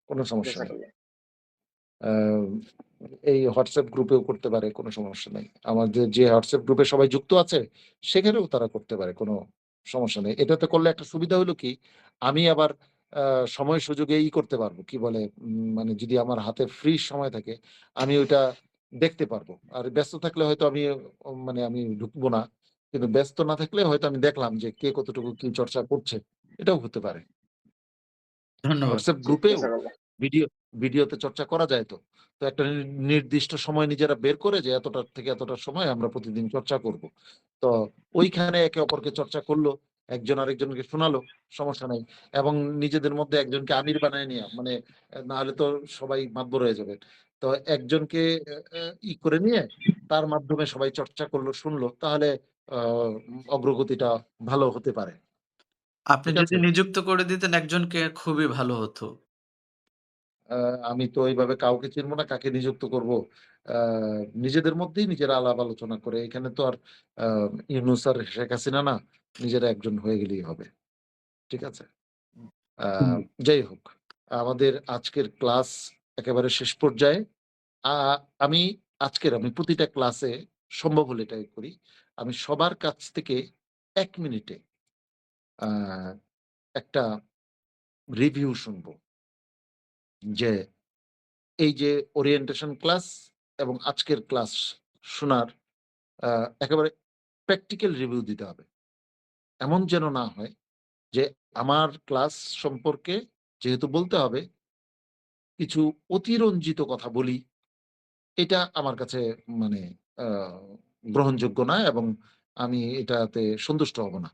কোনো সমস্যা নেই। জাযাকাল্লাহ। আ এই WhatsApp গ্রুপেও করতে পারে, কোনো সমস্যা নাই। আমাদের যে WhatsApp গ্রুপে সবাই যুক্ত আছে, সেখানেও তারা করতে পারে, কোনো সমস্যা নেই। এটাতে করলে একটা সুবিধা হলো কি, আমি আবার আ সময় সুযোগে করতে পারবো। কি বলে? মানে যদি আমার হাতে ফ্রি সময় থাকে, আমি ওইটা দেখতে পারবো। আর ব্যস্ত থাকলে হয়তো আমি মানে আমি ঢুকবো না। কিন্তু ব্যস্ত না থাকলে হয়তো আমি দেখলাম যে কে কতটুকু কি চর্চা করছে। এটাও হতে পারে। ধন্যবাদ। হোয়াটসঅ্যাপ জি, গ্রুপেও জাযাকাল্লাহ। ভিডিও ভিডিওতে চর্চা করা যায় তো। তো একটা নির্দিষ্ট সময় নিজেরা বের করে যে এতটা থেকে এতটা সময় আমরা প্রতিদিন চর্চা করব। তো ওইখানে একে অপরকে চর্চা করলো, একজন আরেকজনকে শোনালো, সমস্যা নাই। এবং নিজেদের মধ্যে একজনকে আমির বানায় নিয়া মানে না হলে তো সবাই মাতবর হয়ে যাবে। তো একজনকে করে নিয়ে তার মাধ্যমে সবাই চর্চা করলো, শুনলো। তাহলে আ অগ্রগতিটা ভালো হতে পারে। আপনি ঠিক যদি আছে? নিযুক্ত করে দিতেন একজনকে খুবই ভালো হতো। আ আমি তো এইভাবে কাউকে চিনব না, কাকে নিযুক্ত করব। আ নিজেদের মধ্যেই নিজেরা আলাপ আলোচনা করে। এখানে তো আর আ ইউনূস আর শেখ হাসিনা না। নিজেরা একজন হয়ে গেলেই হবে। ঠিক আছে? আ হুম। যাই হোক, আমাদের আজকের ক্লাস একেবারে শেষ পর্যায়ে। আ আমি আমি প্রতিটা ক্লাসে সম্ভব হলে এটাই করি। আমি সবার কাছ থেকে ১ মিনিটে আ একটা রিভিউ শুনবো। যে এই যে ওরিয়েন্টেশন ক্লাস এবং আজকের ক্লাস শোনার আ একেবারে প্র্যাকটিক্যাল রিভিউ দিতে হবে। এমন যেন না হয় যে আমার ক্লাস সম্পর্কে যেহেতু বলতে হবে, কিছু অতিরঞ্জিত কথা বলি, এটা আমার কাছে মানে আ গ্রহণযোগ্য না এবং আমি এটাতে সন্তুষ্ট হব না।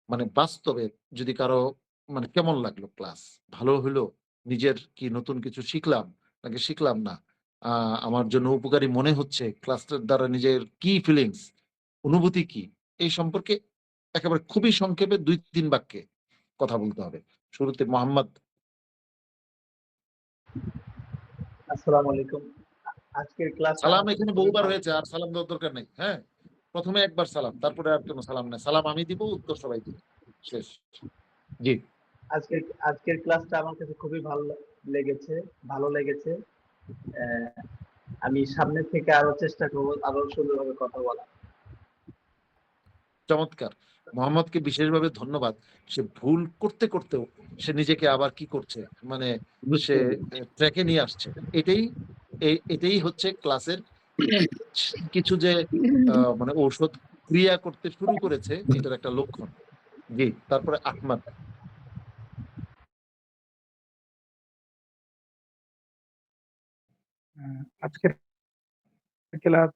মানে বাস্তবে যদি কারো মানে কেমন লাগলো ক্লাস? ভালো হইলো? নিজের কি নতুন কিছু শিখলাম? নাকি শিখলাম না? আ আমার জন্য উপকারী মনে হচ্ছে? ক্লাসটার দ্বারা নিজের কি ফিলিংস? অনুভূতি কি? এই সম্পর্কে একেবারে খুবই সংক্ষেপে ২-৩ বাক্যে কথা বলতে হবে। শুরুতে মোহাম্মদ আসসালামু আলাইকুম। আজকের ক্লাসটা সালাম আমার কাছে এখানে খুবই বহুবার ভালো। হয়েছে। আর সালাম দেওয়ার দরকার নেই। হ্যাঁ? ১ম এ একবার সালাম। তারপরে আর কোন সালাম নাই। সালাম আমি দিব, উত্তর সবাই দিবে। শেষ। জি। আজকের আজকের ক্লাসটা আমার কাছে খুবই লেগেছে, ভালো লেগেছে। অ্যা আমি সামনে থেকে আরো চেষ্টা করব আরো সুন্দরভাবে কথা বলা। চমৎকার। মোহাম্মদকে বিশেষভাবে ধন্যবাদ। সে ভুল করতেও সে নিজেকে আবার কি করছে? মানে বুঝতে সে পেরেছি। ট্র্যাকে নিয়ে আসছে। এটাই এটাই হচ্ছে ক্লাসের কিছু যে মানে ঔষধ ক্রিয়া করতে শুরু করেছে এটার একটা লক্ষণ। জি, তারপরে আহমাদ। আজকের ক্লাস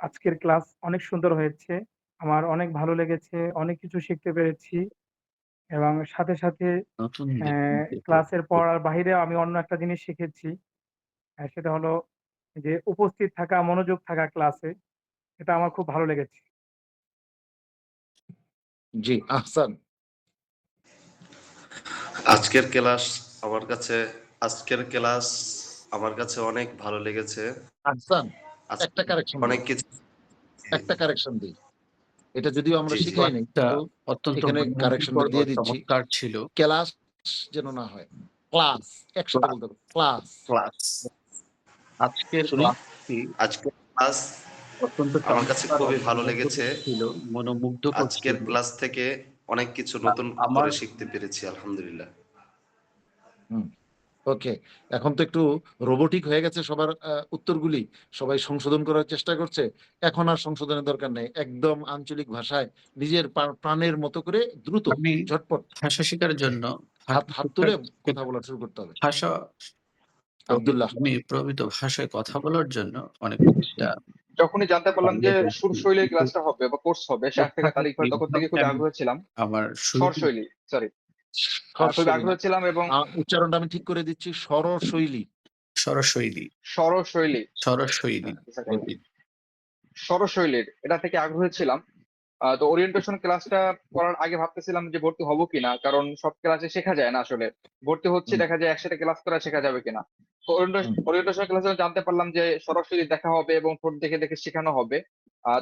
আজকের ক্লাস অনেক সুন্দর হয়েছে। আমার অনেক ভালো লেগেছে। অনেক কিছু শিখতে পেরেছি এবং সাথে নতুন ক্লাসের পড়ার বাহিরেও আমি অন্য একটা জিনিস শিখেছি। সেটা হলো যে উপস্থিত থাকা, মনোযোগ থাকা ক্লাসে। এটা আমার খুব ভালো লেগেছে। জি, আহসান। আজকের ক্লাস আমার কাছে আজকের ক্লাস আমার কাছে অনেক ভালো লেগেছে। আহসান, আজকে একটা কারেকশন দেই। অনেক কিছু একটা কারেকশন দেই। এটা যদিও আমরা জি, জি। শিখাই নাই, ক্লাসটা কিন্তু অত্যন্ত এখানে কারেকশনটা মনোমুগ্ধকর ও দিয়ে দিচ্ছি। চমৎকার ছিল। ক্লাস যেন না হয়। ক্লাস। একসাথে ক্লাস, বলতে হবে। ক্লাস। ক্লাস। আজকের শুনি। ক্লাসটি আজকের ক্লাস অত্যন্ত আমার কাছে চমৎকার ও খুবই ভালো মনোমুগ্ধকর লেগেছে। ছিল, মনোমুগ্ধকর আজকের ছিল। ক্লাস থেকে অনেক কিছু নতুন আমার করে শিখতে পেরেছি, আলহামদুলিল্লাহ। হুম, ওকে। এখন তো একটু রোবোটিক হয়ে গেছে সবার উত্তরগুলি, সবাই সংশোধন করার চেষ্টা করছে। এখন আর সংশোধনের দরকার নেই, একদম আঞ্চলিক ভাষায় নিজের প্রাণের মতো করে দ্রুত আমি ঝটপট ভাষা শেখার জন্য হাত তুলে কথা বলা শুরু করতে হবে। ভাষা আব্দুল্লাহ। আমি প্রমিত ভাষায় কথা বলার জন্য অনেক চেষ্টা যখনই জানতে পারলাম যে চালিয়ে সুর যাচ্ছি। শৈলীর কিন্তু ক্লাসটা হবে বা কোর্স হবে, সে 8 টাকা তারিখ হয়, তখন থেকে খুবই আগ্রহী ছিলাম। আমার স্বর শৈলী, সরি, খুবই স্বরশৈলী না, আগ্রহী ছিলাম এবং উচ্চারণটা আমি ঠিক করে দিচ্ছি, স্বরশৈলী। স্বরশৈলী স্বরশৈলী, স্বরশৈলী হ্যাঁ, স্বরশৈলীর এটা থেকে আগ্রহী ছিলাম। তো ওরিয়েন্টেশন ক্লাসটা করার আগে ভাবতেছিলাম যে ভর্তি হবো কিনা, কারণ সব ক্লাসে শেখা যায় না আসলে। ভর্তি হচ্ছে, হুম, দেখা যায় একসাথে ক্লাস করা শেখা যাবে কিনা। তো হুম, ওরিয়েন্টেশন ক্লাসে জানতে পারলাম যে সরাসরি দেখা হবে এবং ঠোঁট দেখে দেখে শেখানো হবে।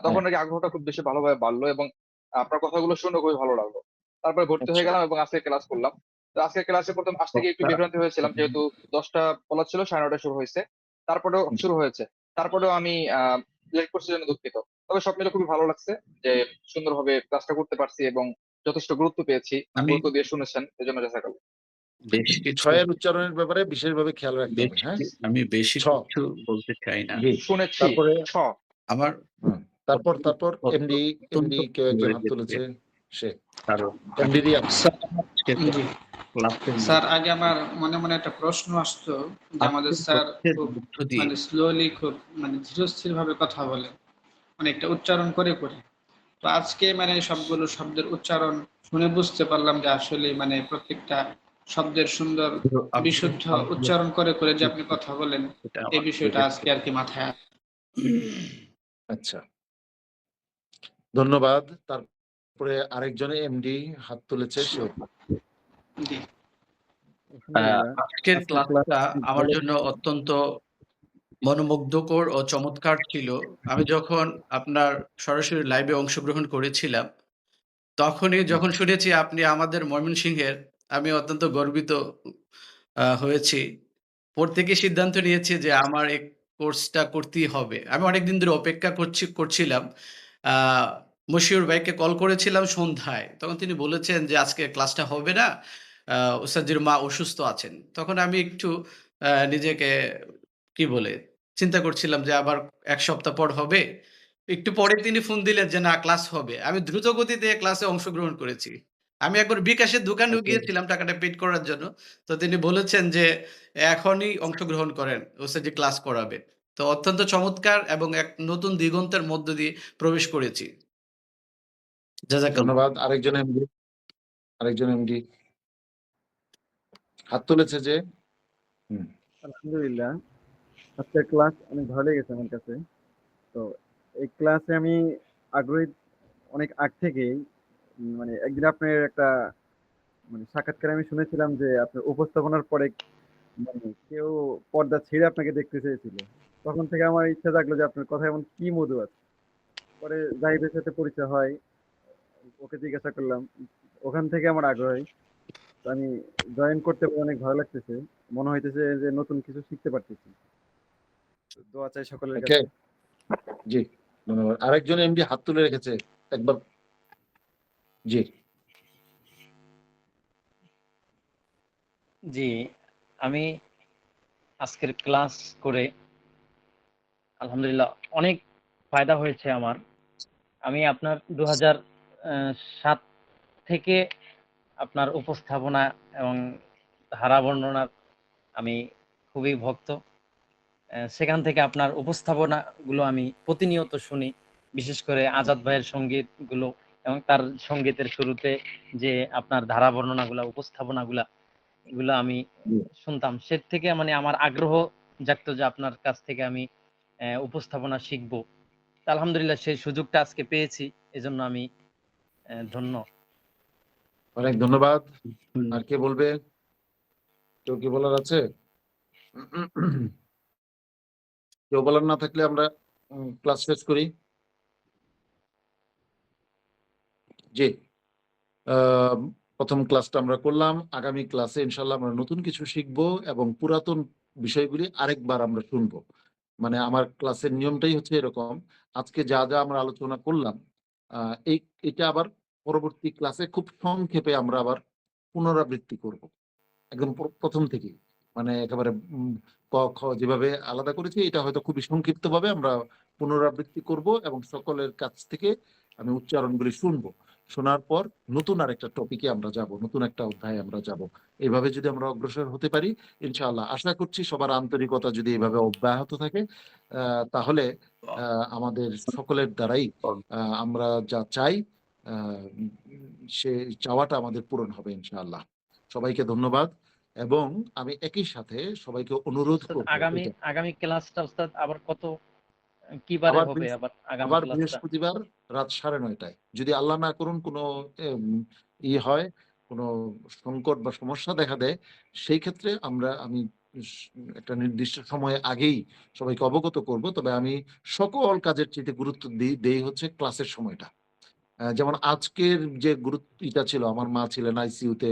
তখন হ্যাঁ, নাকি আগ্রহটা খুব বেশি ভালোভাবে বাড়লো এবং আপনার কথাগুলো শুনে খুবই ভালো লাগলো। তারপরে ভর্তি আচ্ছা, হয়ে গেলাম এবং আজকে ক্লাস করলাম। তো আজকের ক্লাসে প্রথম আসতে গিয়ে একটু বিভ্রান্তি হয়েছিলাম, যেহেতু 10টা বলা ছিল, 9:30 শুরু হয়েছে। তারপরেও হুম, শুরু হয়েছে, তারপরেও আমি লেট করছি জন্য দুঃখিত। তবে সব মিলে খুবই ভালো লাগছে যে সুন্দরভাবে ক্লাসটা করতে পারছি এবং যথেষ্ট গুরুত্ব পেয়েছি। আমি গুরুত্ব দিয়ে শুনেছেন, এজন্য জাযাকাল্লাহ। বেশ কিছু ছয়ের উচ্চারণের ব্যাপারে বিশেষভাবে খেয়াল রাখতে হবে। হ্যাঁ, আমি বেশি ছ, কিছু বলতে চাই না। জি। শুনেছি তারপরে ছ। আমার তারপর অত্যন্ত এমডি কেউ একজন হয়ে হাত যেতে, তুলেছে, সে কারণ এমডি রিয়াদ। স্যার, আজকের জি ক্লাসের স্যার, আগে আমার মনে মনে একটা প্রশ্ন আসতো যে আমাদের স্যার তথ্যের খুব মধ্য দিয়ে স্লোলি, খুব ধীরস্থির ভাবে কথা বলে, একটা উচ্চারণ করে করে। তো আজকে সবগুলো শব্দের উচ্চারণ শুনে বুঝতে পারলাম যে আসলে প্রত্যেকটা শব্দের সুন্দর বিশুদ্ধ উচ্চারণ করে করে যে আপনি কথা বলেন, এটা এই আমার বিষয়টা আজকে আর কি মাথায় আচ্ছা, ধন্যবাদ। তারপরে আরেকজনে এমডি হাত তুলেছে, সেও। জি। আলহামদুলিল্লাহ। আজকের আজকের ক্লাস ক্লাসটা আমার জন্য অত্যন্ত মনোমুগ্ধকর ও চমৎকার ছিল। আমি যখন আপনার সরাসরি লাইভে অংশগ্রহণ করেছিলাম, তখনই যখন শুনেছি আপনি আমাদের ময়মনসিংহের, আমি অত্যন্ত গর্বিত হয়েছি। পর থেকে সিদ্ধান্ত নিয়েছি যে আমার এই কোর্সটা করতেই হবে। আমি অনেকদিন ধরে অপেক্ষা করছিলাম। আ মশিউর ভাইকে কল করেছিলাম সন্ধ্যায়। তখন তিনি বলেছেন যে, "আজকে ক্লাসটা হবে না। ওস্তাদজির মা অসুস্থ আছেন।" তখন আমি একটু নিজেকে কি বলে চিন্তা করছিলাম যে আবার ১ সপ্তাহ পর হবে। একটু পরে তিনি ফোন দিলেন যে, "না, ক্লাস হবে।" আমি দ্রুত গতিতে ক্লাসে অংশগ্রহণ করেছি। আমি একবার বিকাশের দোকানেও ওকে, গিয়েছিলাম টাকাটা পেইড করার জন্য। তো তিনি বলেছেন যে, "এখনই অংশগ্রহণ করেন। ওস্তাদজি ক্লাস করাবে।" তো অত্যন্ত চমৎকার এবং এক নতুন দিগন্তের মধ্য দিয়ে প্রবেশ করেছি। জাযাকাল্লাহ। ধন্যবাদ। আরেকজন এমডি হাত তুলেছে যে, হুম, আলহামদুলিল্লাহ। আজকের ক্লাস অনেক ভালো লেগেছে আমার কাছে। তো এই ক্লাসে আমি আগ্রহী অনেক আগ থেকেই। একদিন আপনার একটা সাক্ষাৎকারে আমি শুনেছিলাম যে আপনার উপস্থাপনার পরে কেউ পর্দা ছেড়ে আপনাকে দেখতে চেয়েছিল। তখন থেকে আমার ইচ্ছা জাগলো যে আপনার কথায় এমন কি মধু আছে। পরে জাহিদের সাথে পরিচয় হয়, ওকে জিজ্ঞাসা করলাম। ওখান থেকে আমার আগ্রহী। তো আমি জয়েন করতে পেরে অনেক ভালো লাগতেছে। মনে হইতেছে যে নতুন কিছু শিখতে পারতেছি। দোয়া চাই সকলের ওকে, কাছে। জি, ধন্যবাদ। আরেকজন এমডি হাত তুলে রেখেছে, একবার, জি। জি, আমি আজকের ক্লাস করে আলহামদুলিল্লাহ অনেক ফায়দা হয়েছে আমার। আমি আপনার 2007 থেকে আপনার উপস্থাপনা এবং ধারা বর্ণনার আমি খুবই ভক্ত। সেখান থেকে আপনার উপস্থাপনাগুলো আমি প্রতিনিয়ত শুনি। বিশেষ করে আজাদ ভাইয়ের সংগীতগুলো এবং তার সংগীতের শুরুতে যে আপনার ধারা বর্ণনাগুলা, উপস্থাপনাগুলা, এগুলো আমি শুনতাম। সে থেকে আমার আগ্রহ জাগতো যে আপনার কাছ থেকে আমি উপস্থাপনা শিখবো। তো আলহামদুলিল্লাহ সেই সুযোগটা আজকে পেয়েছি। এজন্য আমি ধন্য। অনেক ধন্যবাদ। আর কে বলবে? কেউ কি বলার আছে? কেউ বলার না থাকলে আমরা ক্লাস শেষ করি। জি, প্রথম ক্লাসটা আমরা করলাম। আগামী ক্লাসে ইনশাল্লাহ আমরা নতুন কিছু শিখবো এবং পুরাতন বিষয়গুলি আরেকবার আমরা শুনবো। মানে আমার ক্লাসের নিয়মটাই হচ্ছে এরকম, আজকে যা যা আমরা আলোচনা করলাম এটা আবার পরবর্তী ক্লাসে খুব সংক্ষেপে আমরা আবার পুনরাবৃত্তি করব একদম প্রথম থেকেই, মানে একেবারে ক খ যেভাবে আলাদা করেছি এটা হয়তো খুবই সংক্ষিপ্ত ভাবে আমরা পুনরাবৃত্তি করব এবং সকলের কাছ থেকে আমি উচ্চারণগুলি শুনবো, শোনার পর নতুন আরেকটা টপিকে আমরা যাব, নতুন একটা অধ্যায়ে আমরা যাব। এইভাবে যদি আমরা অগ্রসর হতে পারি ইনশাআল্লাহ, আশা করছি সবার আন্তরিকতা যদি এইভাবে অব্যাহত থাকে তাহলে আমাদের সকলের দ্বারাই আমরা যা চাই সে চাওয়াটা আমাদের পূরণ হবে ইনশাআল্লাহ। সবাইকে ধন্যবাদ এবং আমি একই সাথে সবাইকে অনুরোধ করব আগামী ক্লাসটা ওস্তাদ আবার কি বারে হবে? আবার বৃহস্পতিবার রাত 9:30টায়, যদি আল্লাহ না করুন কোনো হয়, কোনো সংকট বা সমস্যা দেখা দেয়, সেই ক্ষেত্রে আমি একটা নির্দিষ্ট সময়ে আগেই সবাইকে অবগত করব। তবে আমি সকল কাজের চেয়ে গুরুত্ব দেই হচ্ছে ক্লাসের সময়টা। যেমন আজকের যে গুরুত্বটা ছিল, আমার মা ছিলেন আইসিইউতে,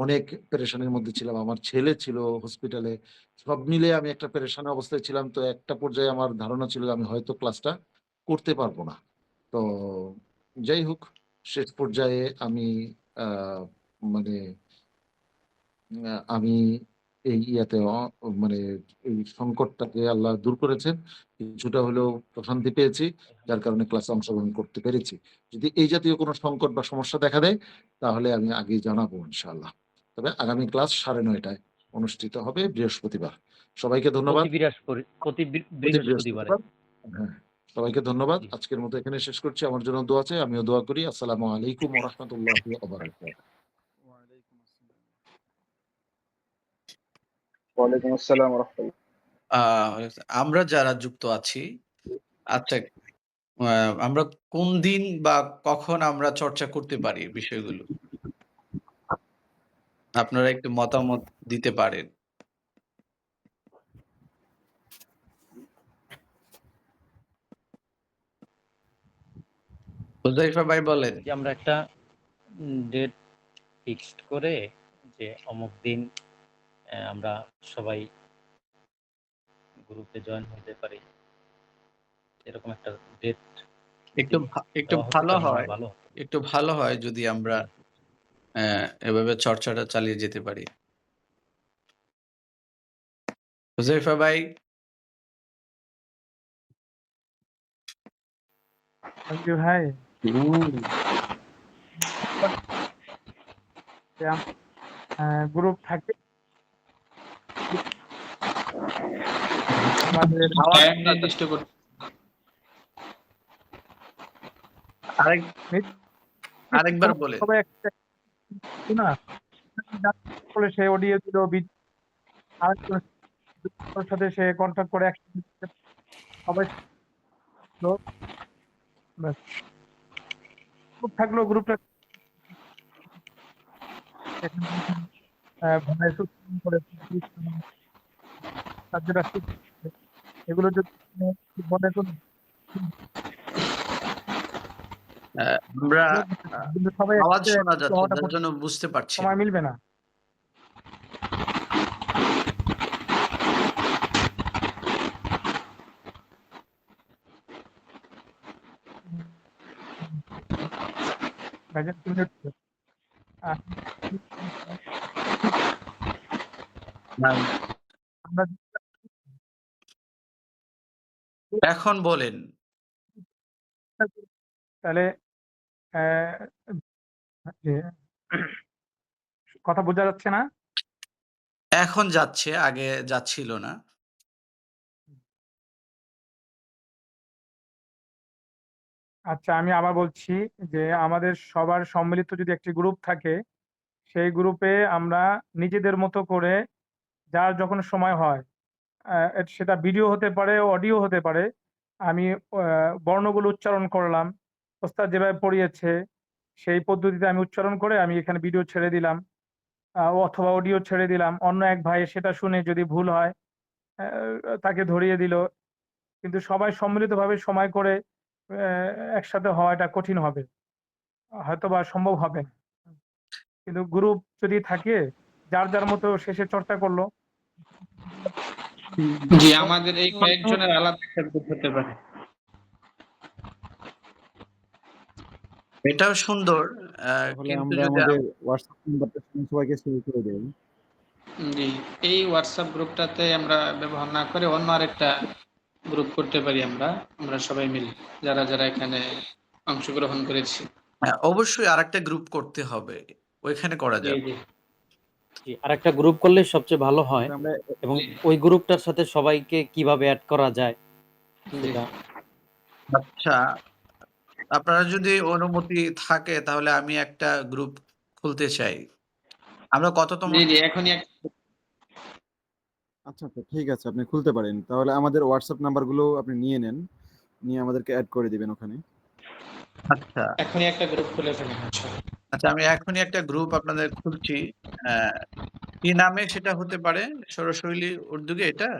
অনেক পেরেশানির মধ্যে ছিলাম, আমার ছেলে ছিল হসপিটালে, সব মিলে আমি একটা পেরেশান অবস্থায় ছিলাম। তো একটা পর্যায়ে আমার ধারণা ছিল আমি হয়তো ক্লাসটা করতে পারবো না। তো যাই হোক, শেষ পর্যায়ে আমি মানে আমি এই মানে এই সংকটটাকে আল্লাহ দূর করেছেন, কিছুটা হলেও প্রশান্তি পেয়েছি, যার কারণে ক্লাসে অংশগ্রহণ করতে পেরেছি। যদি এই জাতীয় কোনো সংকট বা সমস্যা দেখা দেয় তাহলে আমি আগেই জানাবো ইনশাআল্লাহ। তবে আগামী ক্লাস 9:30টায় অনুষ্ঠিত হবে বৃহস্পতিবার। সবাইকে ধন্যবাদ। প্রতি বৃহস্পতিবারে। হ্যাঁ, সবাইকে ধন্যবাদ। আজকের মতো এখানে শেষ করছি। আমার জন্য দোয়া চাই, আমিও দোয়া করি। আসসালামু আলাইকুম ওয়া রাহমাতুল্লাহি ওয়া বারাকাতুহু। ওয়ালাইকুম আসসালাম ওয়া রাহমাতুল্লাহ। আমরা যারা যুক্ত আছি, আচ্ছা, আমরা কোন দিন বা কখন আমরা চর্চা করতে পারি বিষয়গুলো? আপনারা একটু মতামত দিতে পারেন। হুযায়ফা ভাই বলেন। যে আমরা একটা ডেট ফিক্সড করে যে অমুক দিন আমরা সবাই গ্রুপে জয়েন হতে পারি, এরকম একটা ডেট একটু ভালো হয় যদি আমরা এভাবে চর্চাটা চালিয়ে যেতে পারি। হুযায়ফা ভাই। ভাই গ্রুপ থাকে আমাদের নির্দিষ্ট করে আরেকবার বলে না সে অডিও দিল, আরেকজনের সাথে সে কন্ট্যাক্ট করে একসাথে সবাই গ্রুপ থাকলো, গ্রুপটা এগুলো যদি মনে করুন আমরা আওয়াজ শোনা যাচ্ছে, তার জন্য বুঝতে পারছি সময় মিলবে না। এখন বলেন। তাহলে কথা বোঝা যাচ্ছে না? এখন যাচ্ছে, আগে যাচ্ছিল না। আচ্ছা, আমি আবার বলছি যে আমাদের সবার সম্মিলিত যদি একটি গ্রুপ থাকে, সেই গ্রুপে আমরা নিজেদের মতো করে যার যখন সময় হয়, সেটা ভিডিও হতে পারে, অডিও হতে পারে, আমি বর্ণগুলো উচ্চারণ করলাম, ওস্তাদ যেভাবে পড়িয়েছে সেই পদ্ধতিতে আমি উচ্চারণ করে আমি এখানে ভিডিও ছেড়ে দিলাম, অথবা অডিও ছেড়ে দিলাম। অন্য এক ভাই সেটা শুনে যদি ভুল হয় তাকে ধরিয়ে দিল। কিন্তু সবাই সম্মিলিতভাবে সময় করে একসাথে হওয়াটা কঠিন হবে, হয়তোবা সম্ভব হবে না। কিন্তু গ্রুপ যদি থাকে, যার যার মতো শেষে চর্চা করলো, জি, আমাদের এই কয়েকজনের আলাদা একটা গ্রুপ হতে পারে। এটাও সুন্দর। তাহলে কিন্তু আমরা যদি আমাদের হোয়াটসঅ্যাপ নাম্বারটা সবাইকে শেয়ার করে দেই। জি, এই হোয়াটসঅ্যাপ গ্রুপটাতে আমরা ব্যবহার না করে অন্য আরেকটা গ্রুপ করতে পারি আমরা সবাই মিলে যারা এখানে অংশগ্রহণ করেছি। হ্যাঁ, অবশ্যই আরেকটা গ্রুপ করতে হবে। ওইখানে করা জি, যাবে। জি। জি, আরেকটা গ্রুপ করলে সবচেয়ে ভালো হয় আমরা এবং ওই গ্রুপটার সাথে সবাইকে কিভাবে অ্যাড করা যায় জি। সেটা। আচ্ছা, আপনারা যদি অনুমতি থাকে তাহলে আমি একটা গ্রুপ খুলতে চাই। আমরা কততম? জি, জি, এখনই আচ্ছা, ঠিক আছে, আপনি খুলতে পারেন। তাহলে আমাদের হোয়াটসঅ্যাপ নাম্বারগুলো আপনি নিয়ে নেন। নিয়ে আমাদেরকে এড করে দিবেন ওখানে। আচ্ছা, এখনই একটা গ্রুপ খুলে ফেলেন। আচ্ছা আমি এখনই একটা গ্রুপ আপনাদের খুলছি। কি নামে সেটা হতে পারে? সৌরশৈলী উর্দুগে এটা?